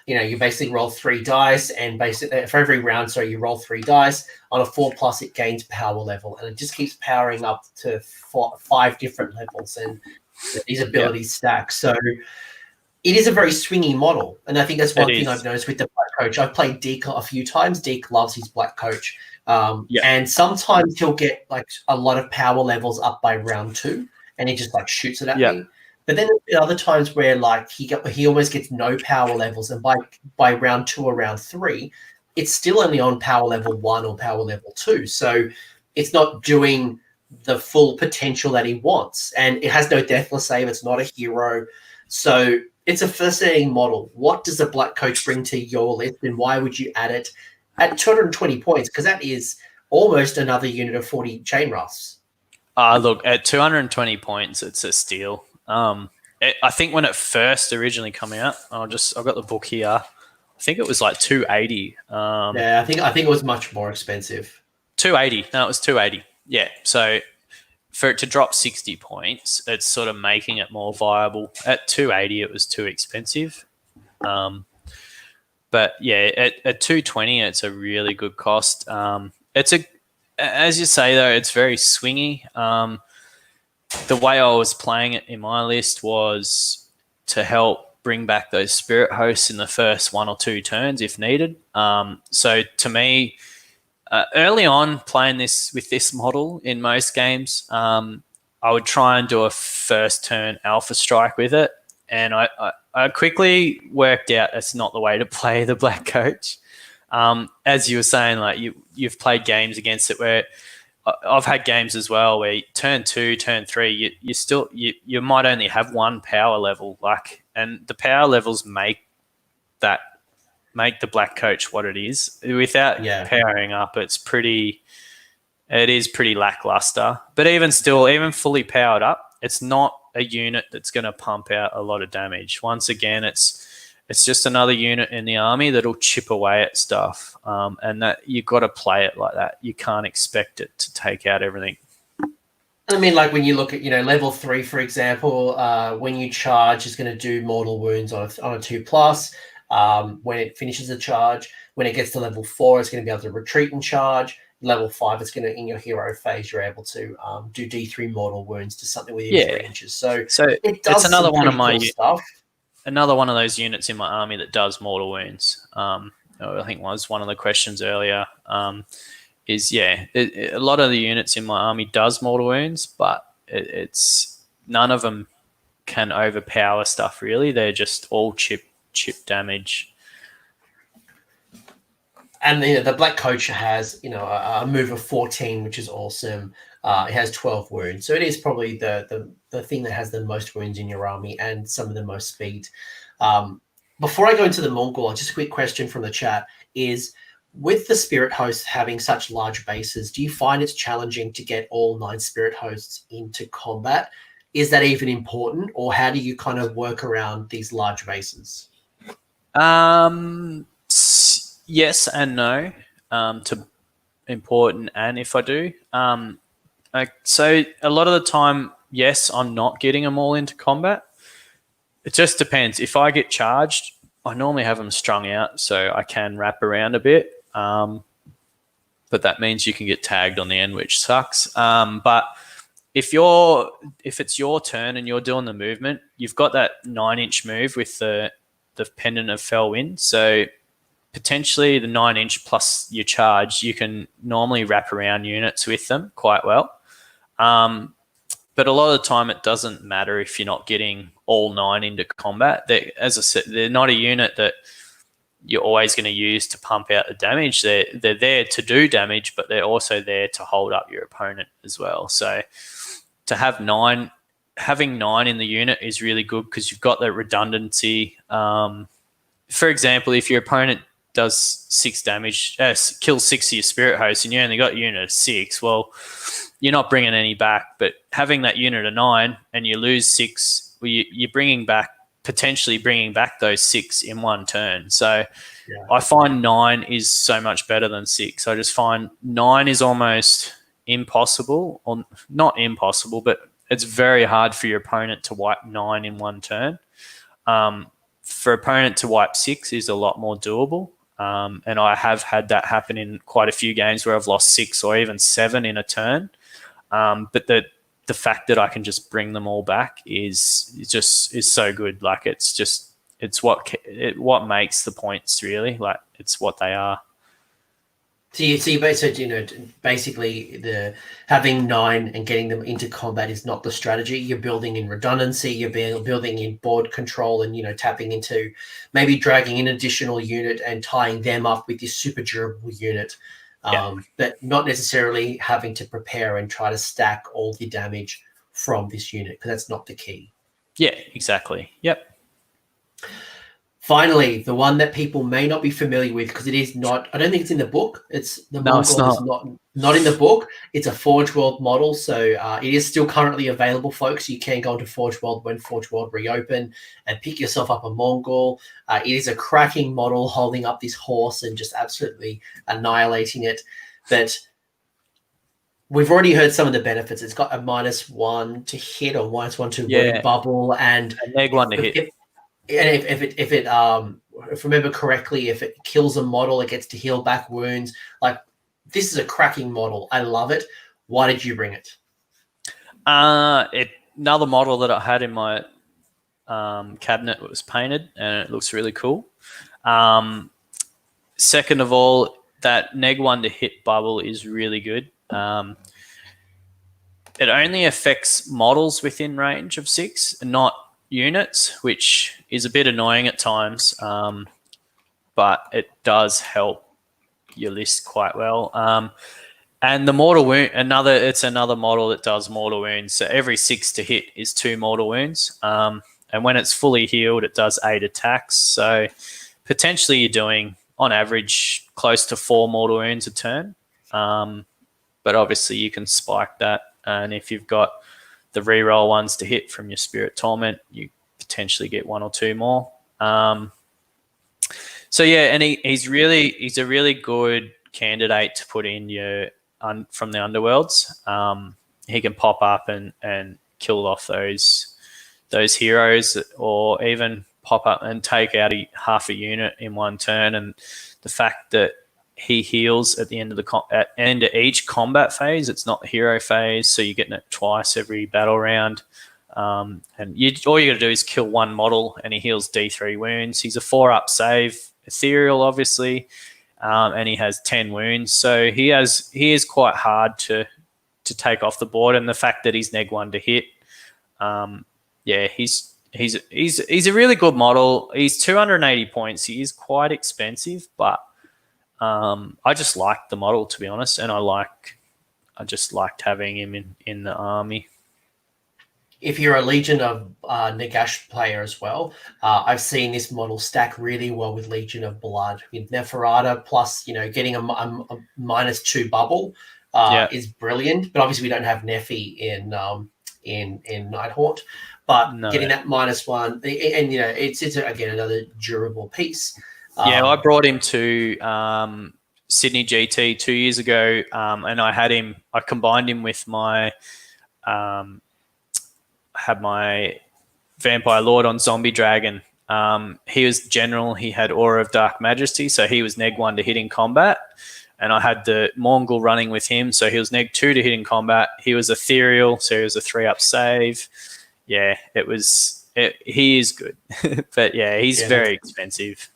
[SPEAKER 1] You basically roll 3 dice, and basically for every round, so you roll 3 dice. On a 4+, it gains power level, and it just keeps powering up to 5 different levels, and these abilities stack. So it is a very swingy model, and I think that's one thing I've noticed with the Black Coach. I've played Deke a few times. Deke loves his Black Coach. And sometimes he'll get like a lot of power levels up by round 2, and he just like shoots it at me. But then there are other times where like he almost gets no power levels, and by round 2 or round 3, it's still only on power level 1 or power level 2. So it's not doing the full potential that he wants, and it has no Deathless save. It's not a hero, so it's a fascinating model. What does the Black Coach bring to your list, and why would you add it at 220 points? Because that is almost another unit of 40 chain rafts.
[SPEAKER 2] Look, at 220 points, it's a steal. I think when it first originally came out, I've got the book here. I think it was like 280.
[SPEAKER 1] I think it was much more expensive.
[SPEAKER 2] 280. No, it was 280. Yeah. So for it to drop 60 points, it's sort of making it more viable. At 280, it was too expensive. But yeah, at 220, it's a really good cost. As you say though, it's very swingy. The way I was playing it in my list was to help bring back those spirit hosts in the first 1 or 2 turns if needed. So to me, early on playing this with this model in most games, I would try and do a first turn alpha strike with it. And I quickly worked out it's not the way to play the Black Coach. As you were saying, like you've played games against it where I've had games as well where turn 2, turn 3, you might only have 1 power level, and the power levels make the Black Coach what it is. Without powering up, it is pretty lackluster. But even fully powered up, it's not a unit that's going to pump out a lot of damage. Once again, it's just another unit in the army that'll chip away at stuff, and that you've got to play it like that. You can't expect it to take out everything.
[SPEAKER 1] I mean, like when you look at level 3, for example, when you charge, it's going to do mortal wounds on a 2+. When it finishes the charge, when it gets to level 4, it's going to be able to retreat and charge. Level 5, it's going to, in your hero phase, you're able to do D3 mortal wounds to something within 3 inches. So it does another one of my cool stuff.
[SPEAKER 2] Another one of those units in my army that does mortal wounds. I think was one of the questions earlier. A lot of the units in my army does mortal wounds, but it's none of them can overpower stuff really. They're just all chip damage.
[SPEAKER 1] And the Black Coach has, a move of 14, which is awesome. It has 12 wounds. So it is probably the thing that has the most wounds in your army and some of the most speed. Before I go into the Mourngul, just a quick question from the chat is, with the Spirit Hosts having such large bases, do you find it's challenging to get all 9 Spirit Hosts into combat? Is that even important? Or how do you kind of work around these large bases?
[SPEAKER 2] Yes and no, to important, and if I do. So a lot of the time, yes, I'm not getting them all into combat. It just depends. If I get charged, I normally have them strung out so I can wrap around a bit. But that means you can get tagged on the end, which sucks. But if it's your turn and you're doing the movement, you've got that 9-inch move with the Pendant of Fell Wind. So potentially the 9-inch plus your charge, you can normally wrap around units with them quite well. But a lot of the time it doesn't matter if you're not getting all 9 into combat. As I said, they're not a unit that you're always going to use to pump out the damage. They're there to do damage, but they're also there to hold up your opponent as well. So to have having 9 in the unit is really good because you've got that redundancy. For example, if your opponent does 6 damage, kills 6 of your spirit hosts, and you only got a unit of 6, well, you're not bringing any back. But having that unit of 9 and you lose 6, well, you're potentially bringing back those 6 in one turn. So I find 9 is so much better than 6. I just find 9 is almost impossible, or not impossible, but it's very hard for your opponent to wipe 9 in one turn. For opponent to wipe 6 is a lot more doable. And I have had that happen in quite a few games where I've lost 6 or even 7 in a turn. But the fact that I can just bring them all back is so good. Like it's what makes the points really. Like it's what they are.
[SPEAKER 1] So you basically the having 9 and getting them into combat is not the strategy. You're building in redundancy. You're building in board control, and tapping into maybe dragging an additional unit and tying them up with this super durable unit. But not necessarily having to prepare and try to stack all the damage from this unit, because that's not the key.
[SPEAKER 2] Yeah, exactly. Yep.
[SPEAKER 1] Finally, the one that people may not be familiar with, because it is not, I don't think it's in the book. It's the Mourngul is not in the book. It's a Forge World model, so it is still currently available, folks. You can go into Forge World when Forge World reopen and pick yourself up a Mourngul. It is a cracking model, holding up this horse and just absolutely annihilating it. But we've already heard some of the benefits. It's got a -1 to hit or -1 to wound bubble, and
[SPEAKER 2] a -1 to hit.
[SPEAKER 1] And if I remember correctly, if it kills a model, it gets to heal back wounds. Like, this is a cracking model. I love it. Why did you bring it?
[SPEAKER 2] Another model that I had in my cabinet was painted, and it looks really cool. Second of all, that -1 to hit bubble is really good. It only affects models within range of 6, and not units, which is a bit annoying at times, but it does help your list quite well. And the mortal wound, it's another model that does mortal wounds. So every 6 to hit is 2 mortal wounds. And when it's fully healed, it does 8 attacks. So potentially you're doing, on average, close to 4 mortal wounds a turn. But obviously you can spike that. And if you've got the reroll ones to hit from your Spirit Torment, you potentially get 1 or 2 more. So yeah, and he's a really good candidate to put in your from the Underworlds. He can pop up and kill off those heroes, or even pop up and take out half a unit in one turn. And the fact that he heals at the end of end of each combat phase. It's not the hero phase, so you're getting it twice every battle round. And all you got to do is kill 1 model, and he heals D3 wounds. He's a 4-up save, ethereal, obviously, and he has 10 wounds. So he is quite hard to take off the board. And the fact that he's -1 to hit, he's a really good model. He's 280 points. He is quite expensive, but I just liked the model, to be honest, and I just liked having him in the army.
[SPEAKER 1] If you're a Legion of Nagash player as well, I've seen this model stack really well with Legion of Blood. With Neferata, plus getting a -2 bubble is brilliant. But obviously we don't have Nephi in Nighthaunt. But getting that -1, and it's again another durable piece.
[SPEAKER 2] I brought him to Sydney GT 2 years ago, and I combined him with my had my Vampire Lord on Zombie Dragon. He was general. He had Aura of Dark Majesty, so he was -1 to hit in combat. And I had the Mourngul running with him, so he was -2 to hit in combat. He was ethereal, so he was a 3-up save. Yeah, he is good. But yeah, he's very expensive.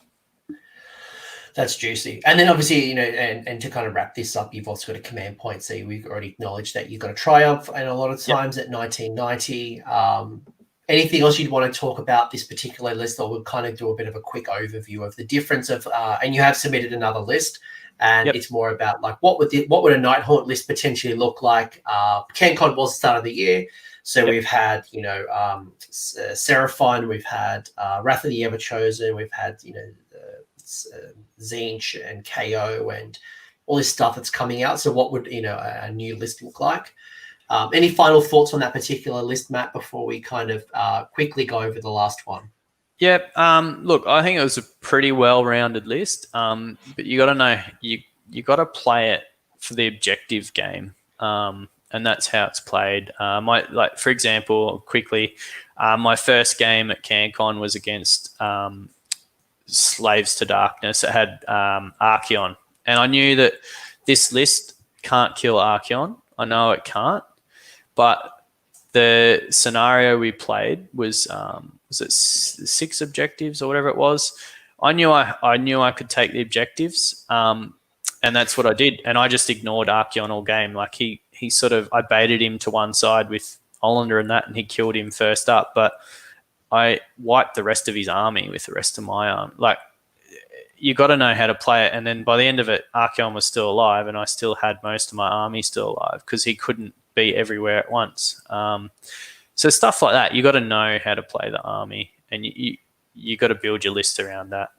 [SPEAKER 1] That's juicy. And then obviously, and to kind of wrap this up, you've also got a command point. So we've already acknowledged that you've got a Triumph, and a lot of times at 1990, Anything else you'd want to talk about this particular list, or we'll kind of do a bit of a quick overview of the difference of, and you have submitted another list, and it's more about like what would a Nighthaunt list potentially look like? CanCon was the start of the year, so we've had Seraphon, we've had Wrath of the Everchosen, we've had Tzeentch and KO and all this stuff that's coming out. So what would a new list look like? Any final thoughts on that particular list, Matt, before we kind of quickly go over the last one?
[SPEAKER 2] Yep. Look, I think it was a pretty well-rounded list, but you got to know you got to play it for the objective game, and that's how it's played. For example, quickly, my first game at CanCon was against Slaves to Darkness. It had Archaon, and I knew that this list can't kill Archaon. I know it can't, but the scenario we played was it 6 objectives or whatever it was. I knew I could take the objectives, and that's what I did. And I just ignored Archaon all game. Like he I baited him to one side with Olynder and that, and he killed him first up. But I wiped the rest of his army with the rest of my arm. Like, you got to know how to play it. And then by the end of it, Archaon was still alive, and I still had most of my army still alive because he couldn't be everywhere at once. So stuff like that, you got to know how to play the army, and you got to build your list around that.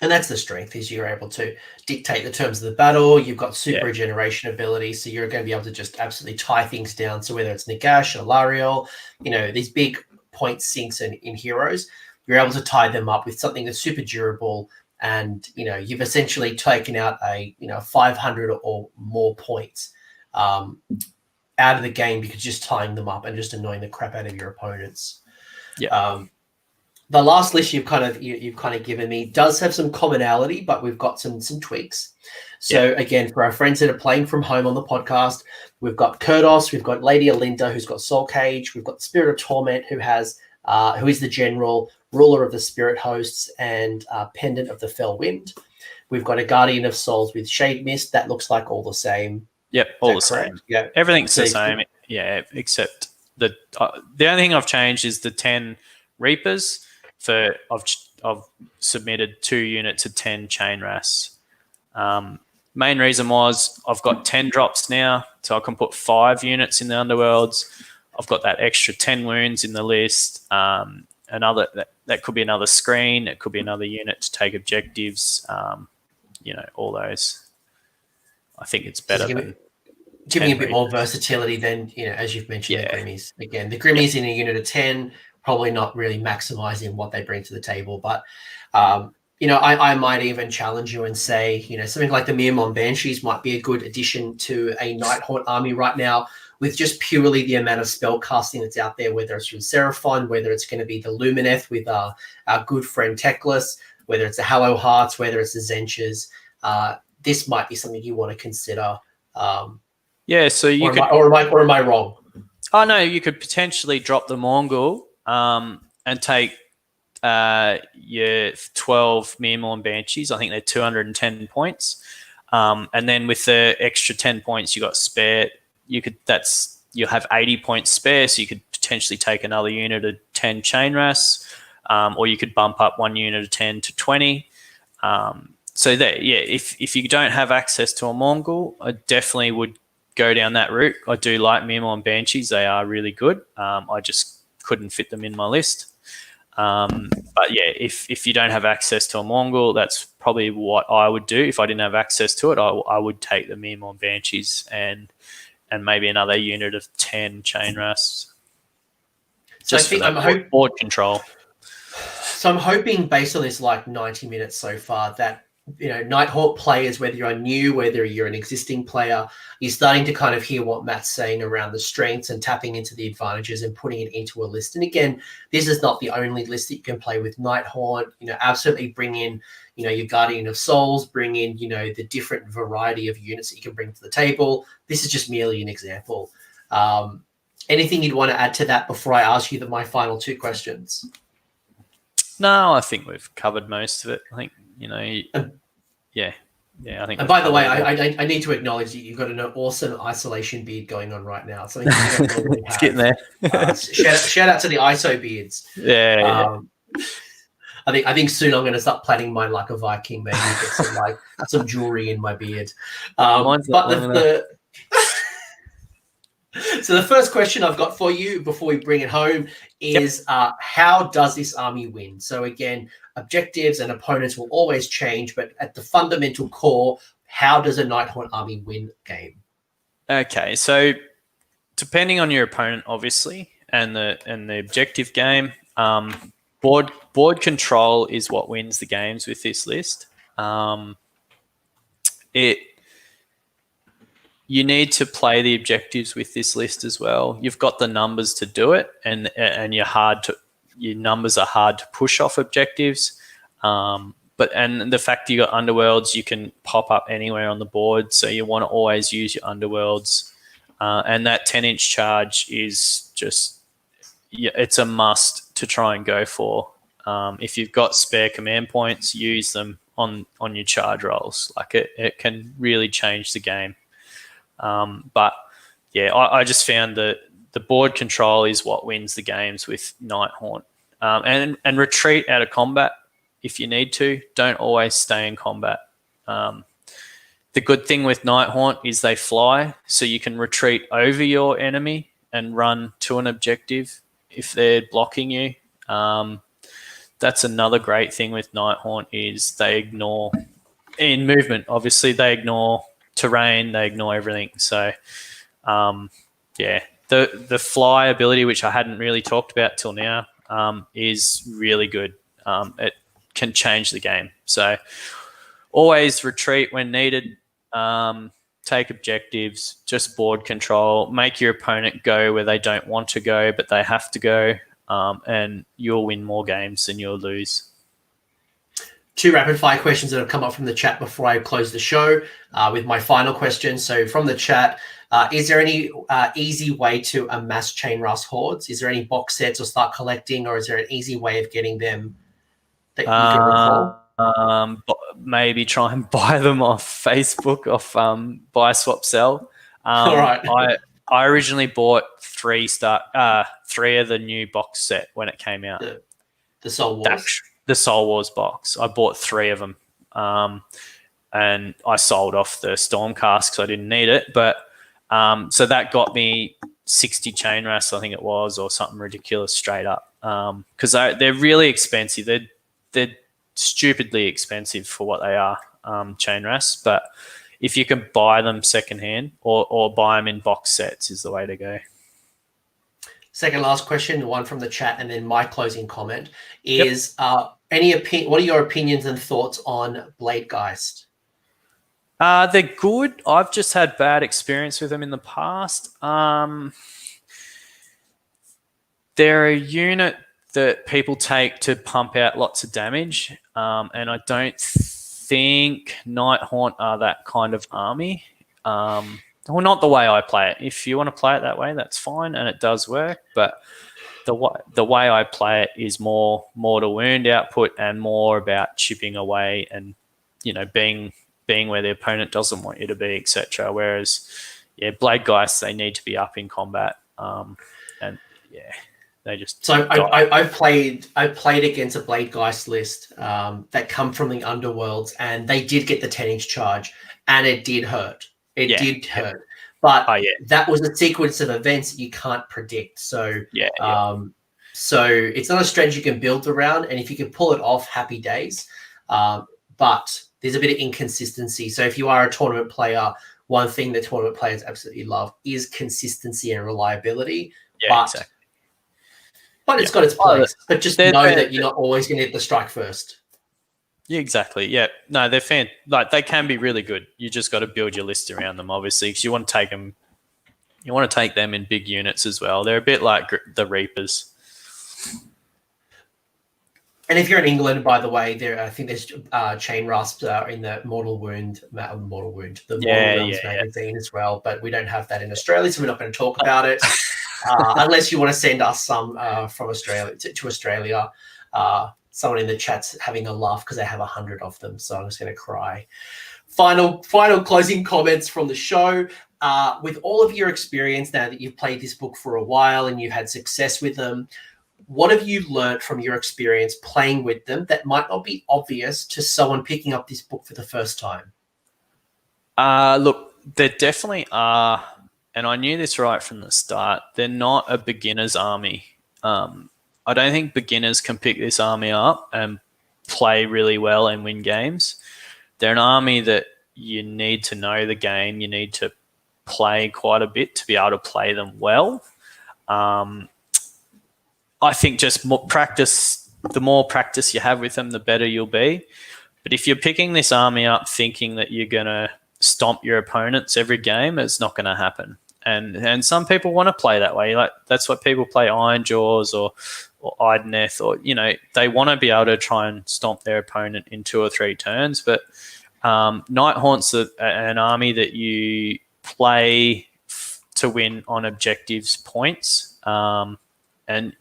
[SPEAKER 1] And that's the strength, is you're able to dictate the terms of the battle. You've got super regeneration ability, so you're going to be able to just absolutely tie things down. So whether it's Nagash or Lariel, these big point sinks in heroes, you're able to tie them up with something that's super durable. And, you've essentially taken out a, 500 or more points out of the game because just tying them up and just annoying the crap out of your opponents. Yeah. The last list you've kind of given me does have some commonality, but we've got some tweaks. So again, for our friends that are playing from home on the podcast, we've got Kurdos, we've got Lady Olynder, who's got Soul Cage, we've got the Spirit of Torment, who is the general ruler of the spirit hosts and pendant of the fell wind. We've got a Guardian of Souls with Shade Mist. That looks like all the same.
[SPEAKER 2] Yep, all the same. Yeah, everything's the same. Yeah, except the only thing I've changed is the 10 Reapers. I've submitted 2 units of 10 Chain Wraths. Main reason was I've got 10 drops now, so I can put 5 units in the Underworlds. I've got that extra 10 wounds in the list. Another that could be another screen. It could be another unit to take objectives. All those. I think it's better.
[SPEAKER 1] Giving a bit more versatility than, as you've mentioned, the Grimmies. Again, the Grimmies in a unit of 10, probably not really maximizing what they bring to the table. But, I might even challenge you and say, something like the Mirmon Banshees might be a good addition to a Nighthaunt army right now, with just purely the amount of spell casting that's out there, whether it's from Seraphon, whether it's going to be the Lumineth with our good friend Deathless, whether it's the Hallow Hearts, whether it's the Tzeentches. This might be something you want to consider.
[SPEAKER 2] So you
[SPEAKER 1] or am I wrong?
[SPEAKER 2] Oh no, you could potentially drop the Mourngul and take your 12 Mirmon Banshees. I think they're 210 points, and then with the extra 10 points you got spare, you'll have 80 points spare, so you could potentially take another unit of 10 Chain Wraths, or you could bump up one unit of 10 to 20. So if you don't have access to a Mourngul, I definitely would go down that route. I do like Mirmon Banshees; they are really good. I just couldn't fit them in my list. But if you don't have access to a Mourngul, that's probably what I would do. If I didn't have access to it, I would take the Mirmon Banshees and maybe another unit of 10 Chain Wraths. Just for that board control.
[SPEAKER 1] So I'm hoping, based on this 90 minutes so far, that Nighthaunt players, whether you're new, whether you're an existing player, you're starting to kind of hear what Matt's saying around the strengths and tapping into the advantages and putting it into a list. And again, this is not the only list that you can play with Nighthaunt. Absolutely bring in, your Guardian of Souls, bring in, the different variety of units that you can bring to the table. This is just merely an example. Anything you'd want to add to that before I ask you my final 2 questions? No,
[SPEAKER 2] I think we've covered most of it. I think, yeah, I think.
[SPEAKER 1] And by the way, I need to acknowledge that you've got an awesome isolation beard going on right now. Something you don't normally
[SPEAKER 2] it's
[SPEAKER 1] have.
[SPEAKER 2] getting there.
[SPEAKER 1] Shout out to the ISO beards.
[SPEAKER 2] Yeah.
[SPEAKER 1] I think soon I'm going to start plaiting mine like a Viking, maybe get some jewelry in my beard.
[SPEAKER 2] Mine's not long
[SPEAKER 1] So the first question I've got for you before we bring it home is how does this army win? So again, objectives and opponents will always change, but at the fundamental core, how does a Nighthaunt army win a game?
[SPEAKER 2] Okay, so depending on your opponent, obviously, and the objective game, board control is what wins the games with this list. You need to play the objectives with this list as well. You've got the numbers to do it, and your numbers are hard to push off objectives. But the fact you got underworlds, you can pop up anywhere on the board, so you want to always use your underworlds. And that 10-inch charge is it's a must to try and go for. If you've got spare command points, use them on your charge rolls. Like it can really change the game. But yeah, I just found that the board control is what wins the games with Nighthaunt. And retreat out of combat if you need to. Don't always stay in combat. The good thing with Nighthaunt is they fly, so you can retreat over your enemy and run to an objective if they're blocking you. That's another great thing with Nighthaunt is they ignore, in movement, obviously, they ignore terrain, they ignore everything. So, the fly ability, which I hadn't really talked about till now, is really good. It can change the game. So always retreat when needed, take objectives, just board control, make your opponent go where they don't want to go, but they have to go, and you'll win more games than you'll lose.
[SPEAKER 1] 2 rapid fire questions that have come up from the chat before I close the show with my final question. So from the chat, is there any easy way to amass chain rust hordes? Is there any box sets or start collecting, or is there an easy way of getting them that you can recall?
[SPEAKER 2] Maybe try and buy them off Facebook, off buy, swap, sell.
[SPEAKER 1] All right.
[SPEAKER 2] I originally bought 3 of the new box set when it came out.
[SPEAKER 1] The Soul Wars.
[SPEAKER 2] The Soul Wars box. I bought 3 of them, and I sold off the Stormcast because I didn't need it. But so that got me 60 chain rust, I think it was, or something ridiculous straight up. Because they're really expensive. They're stupidly expensive for what they are, chain rust. But if you can buy them secondhand or buy them in box sets is the way to go.
[SPEAKER 1] Second last question, one from the chat, and then my closing comment is: what are your opinions and thoughts on Bladegeist?
[SPEAKER 2] They're good. I've just had bad experience with them in the past. They're a unit that people take to pump out lots of damage, and I don't think Nighthaunt are that kind of army. Well, not the way I play it. If you want to play it that way, that's fine, and it does work. But the way I play it is more mortal wound output and more about chipping away and being where the opponent doesn't want you to be, etc. Whereas, Bladegeist, they need to be up in combat, they just.
[SPEAKER 1] So I've played against a Bladegeist list that come from the Underworlds, and they did get the 10-inch charge, and it did hurt. It did hurt, but that was a sequence of events that you can't predict. So, so it's not a strategy you can build around, and if you can pull it off, happy days. But there's a bit of inconsistency. So if you are a tournament player, one thing that tournament players absolutely love is consistency and reliability. But it's got its place. But just know that you're not always going to hit the strike first.
[SPEAKER 2] Yeah, exactly. Yeah, no, they're fan. They can be really good. You just got to build your list around them, obviously, because you want to take them. You want to take them in big units as well. They're a bit like the Reapers.
[SPEAKER 1] And if you're in England, by the way, I think there's chain rasps in the Mortal Realms magazine as well. But we don't have that in Australia, so we're not going to talk about it unless you want to send us some from Australia to Australia. someone in the chat's having a laugh because they have 100 of them, so I'm just going to cry. Final closing comments from the show. With all of your experience now that you've played this book for a while and you've had success with them, what have you learnt from your experience playing with them that might not be obvious to someone picking up this book for the first time?
[SPEAKER 2] Look, there definitely are, and I knew this right from the start, they're not a beginner's army. I don't think beginners can pick this army up and play really well and win games. They're an army that you need to know the game. You need to play quite a bit to be able to play them well. I think just more practice, the more practice you have with them, the better you'll be. But if you're picking this army up thinking that you're going to stomp your opponents every game, it's not going to happen. And some people want to play that way. Like that's what people play Iron Jaws or Idoneth, or they want to be able to try and stomp their opponent in 2 or 3 turns. But Nighthaunt's an army that you play to win on objectives points. And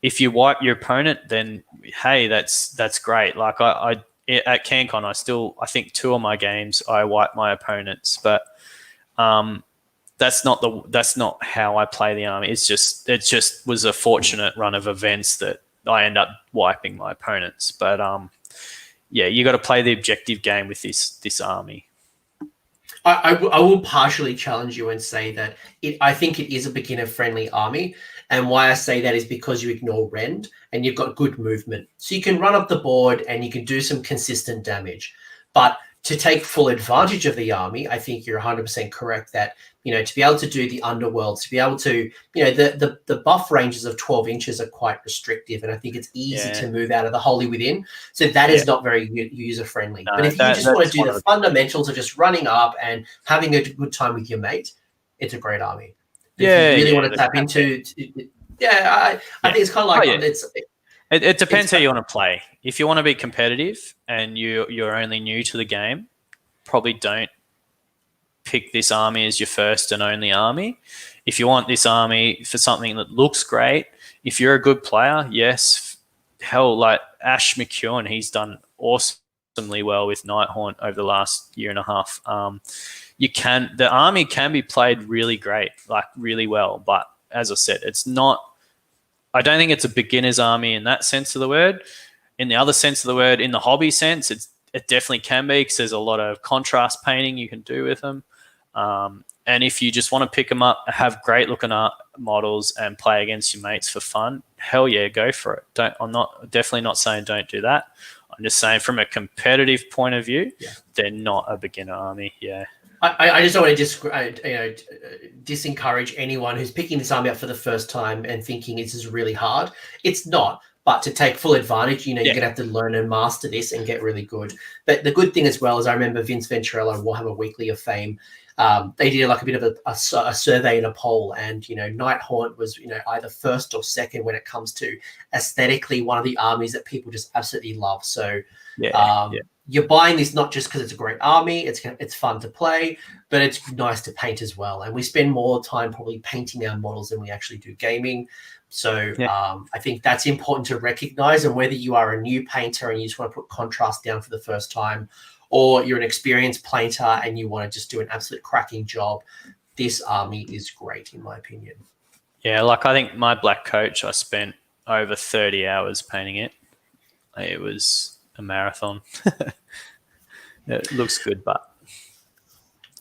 [SPEAKER 2] if you wipe your opponent, then hey, that's great. Like I at CanCon, I think 2 of my games I wipe my opponents, but that's not how I play the army. It just was a fortunate run of events that I end up wiping my opponents. But you got to play the objective game with this army.
[SPEAKER 1] I will partially challenge you and say that I think it is a beginner-friendly army. And why I say that is because you ignore rend and you've got good movement. So you can run up the board and you can do some consistent damage. But to take full advantage of the army, I think you're 100% correct that, to be able to do the Underworld, to be able to, the buff ranges of 12 inches are quite restrictive. And I think it's easy to move out of the Holy Within. So that is not very user-friendly. No, but if you just want to do the fundamentals of just running up and having a good time with your mate, it's a great army. If you really want to tap into, I think it's kind of like
[SPEAKER 2] it depends how you want to play. If you want to be competitive and you're only new to the game, probably don't pick this army as your first and only army. If you want this army for something that looks great, if you're a good player, yes, hell, like Ash McEwen, he's done awesomely well with Nighthaunt over the last year and a half. The army can be played really great, like really well. But as I said, I don't think it's a beginner's army in that sense of the word. In the other sense of the word, in the hobby sense, it definitely can be because there's a lot of contrast painting you can do with them. And if you just want to pick them up, have great looking art models and play against your mates for fun, hell yeah, go for it. I'm definitely not saying don't do that. I'm just saying from a competitive point of view, they're not a beginner army. Yeah.
[SPEAKER 1] I just don't want to disencourage anyone who's picking this army up for the first time and thinking this is really hard. It's not, but to take full advantage, you're going to have to learn and master this and get really good. But the good thing as well is I remember Vince Venturello and Warhammer Weekly of Fame, they did like a bit of a survey and a poll, and Nighthaunt was either first or second when it comes to aesthetically one of the armies that people just absolutely love. So you're buying this not just because it's a great army, it's fun to play, but it's nice to paint as well. And we spend more time probably painting our models than we actually do gaming. So I think that's important to recognize. And whether you are a new painter and you just want to put contrast down for the first time, or you're an experienced painter and you want to just do an absolute cracking job, this army is great in my opinion.
[SPEAKER 2] Yeah, like I think my Black Coach, I spent over 30 hours painting it. It was a marathon. It looks good, but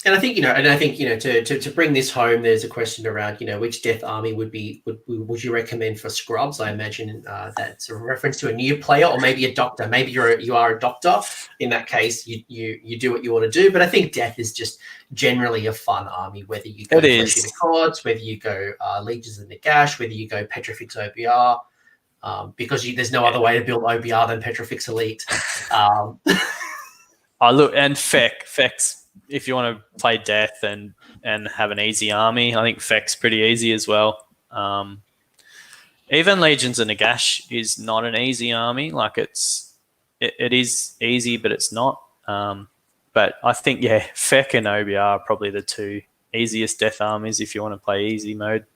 [SPEAKER 1] and I think to bring this home, there's a question around which death army would you recommend for scrubs? I imagine that's a reference to a new player or maybe a doctor. Maybe you are a doctor. In that case, you do what you want to do. But I think death is just generally a fun army. Whether you go Flesh Eater Courts, whether you go Legions of Nagash, whether you go Petrifix OBR. Because there's no other way to build OBR than Petrifix Elite.
[SPEAKER 2] Look, and Fex, if you want to play death and have an easy army, I think Fex pretty easy as well. Even Legions of Nagash is not an easy army. Like it is easy, but it's not. But I think Feck and OBR are probably the 2 easiest death armies if you want to play easy mode.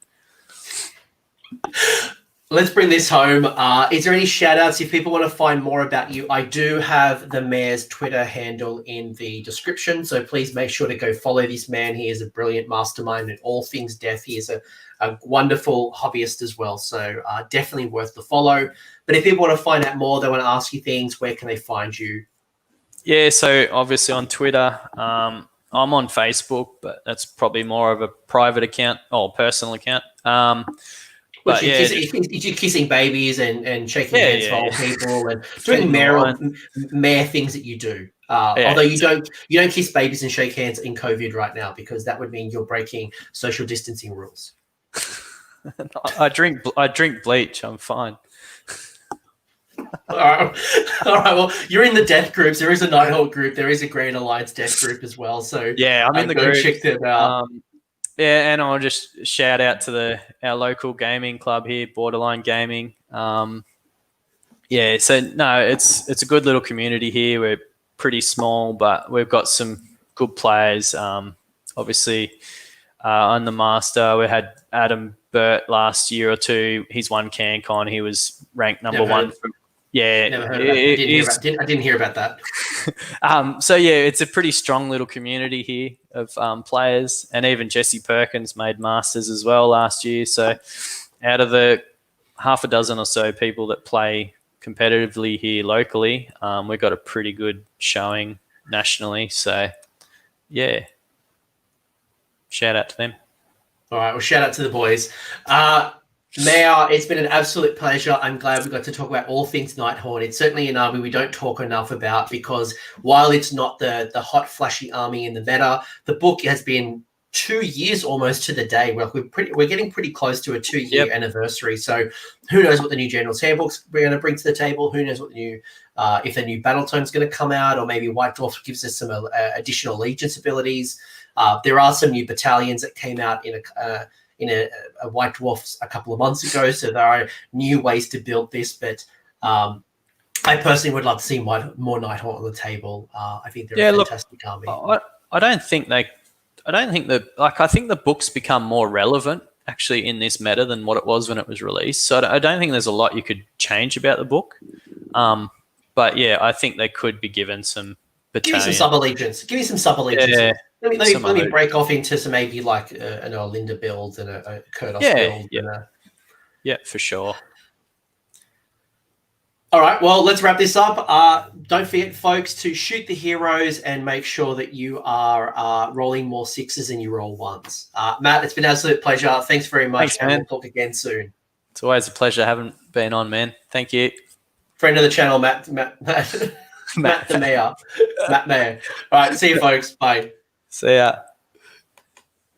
[SPEAKER 1] let's bring this home. Is there any shout outs if people want to find more about you? I do have the mayor's Twitter handle in the description, so please make sure to go follow this man. He is a brilliant mastermind in all things death. He is a wonderful hobbyist as well, so definitely worth the follow. But if people want to find out more, they want to ask you things, where can they find you?
[SPEAKER 2] Yeah, so obviously on Twitter, I'm on Facebook, but that's probably more of a private account or personal account. But
[SPEAKER 1] yeah, you're kissing babies and shaking hands for old people and doing mayor things that you do. Although you don't kiss babies and shake hands in COVID right now, because that would mean you're breaking social distancing rules.
[SPEAKER 2] I drink bleach. I'm fine.
[SPEAKER 1] All right. Well, you're in the death groups. There is a Nighthaunt group. There is a Grand Alliance death group as well. So
[SPEAKER 2] yeah, I'm in the group.
[SPEAKER 1] Check them out.
[SPEAKER 2] Yeah, and I'll just shout out to our local gaming club here, Borderline Gaming. Yeah, so no, it's a good little community here. We're pretty small, but we've got some good players. Obviously, on the Master, we had Adam Burt last year or two. He's won CanCon. He was ranked number one.
[SPEAKER 1] Never heard of that. I didn't hear about that.
[SPEAKER 2] So yeah, it's a pretty strong little community here of players, and even Jesse Perkins made Masters as well last year. So out of the half a dozen or so people that play competitively here locally, we've got a pretty good showing nationally. So yeah, shout out to them.
[SPEAKER 1] All right, well, shout out to the boys. Mayor, it's been an absolute pleasure. I'm glad we got to talk about all things Nighthaunt. It's certainly an army we don't talk enough about, because while it's not the hot, flashy army in the meta, the book has been 2 years almost to the day. We're getting pretty close to a 2-year anniversary. So who knows what the new General's Handbooks we're going to bring to the table? Who knows what the new if the new battle tome is going to come out, or maybe White Dwarf gives us some additional allegiance abilities. There are some new battalions that came out in a White Dwarf a couple of months ago, so there are new ways to build this. But I personally would love to see more Nighthaunt on the table. I think they're a fantastic army. I think the books become more relevant actually in this meta than what it was when it was released. So I don't think there's a lot you could change about the book. But yeah, I think they could be given some battalion. Give me some sub-allegiance. Yeah. Let me break off into some maybe like an Olynder build and a Kurdos build.
[SPEAKER 2] Yeah, for sure.
[SPEAKER 1] All right, well, let's wrap this up. Don't forget, folks, to shoot the heroes and make sure that you are rolling more sixes than you roll ones. Matt, it's been an absolute pleasure. Thanks very much.
[SPEAKER 2] Thanks, man.
[SPEAKER 1] We'll talk again soon.
[SPEAKER 2] It's always a pleasure. Having been on, man. Thank you.
[SPEAKER 1] Friend of the channel, Matt the Mayor. Matt Mayor. All right, see you, folks. Bye.
[SPEAKER 2] See ya.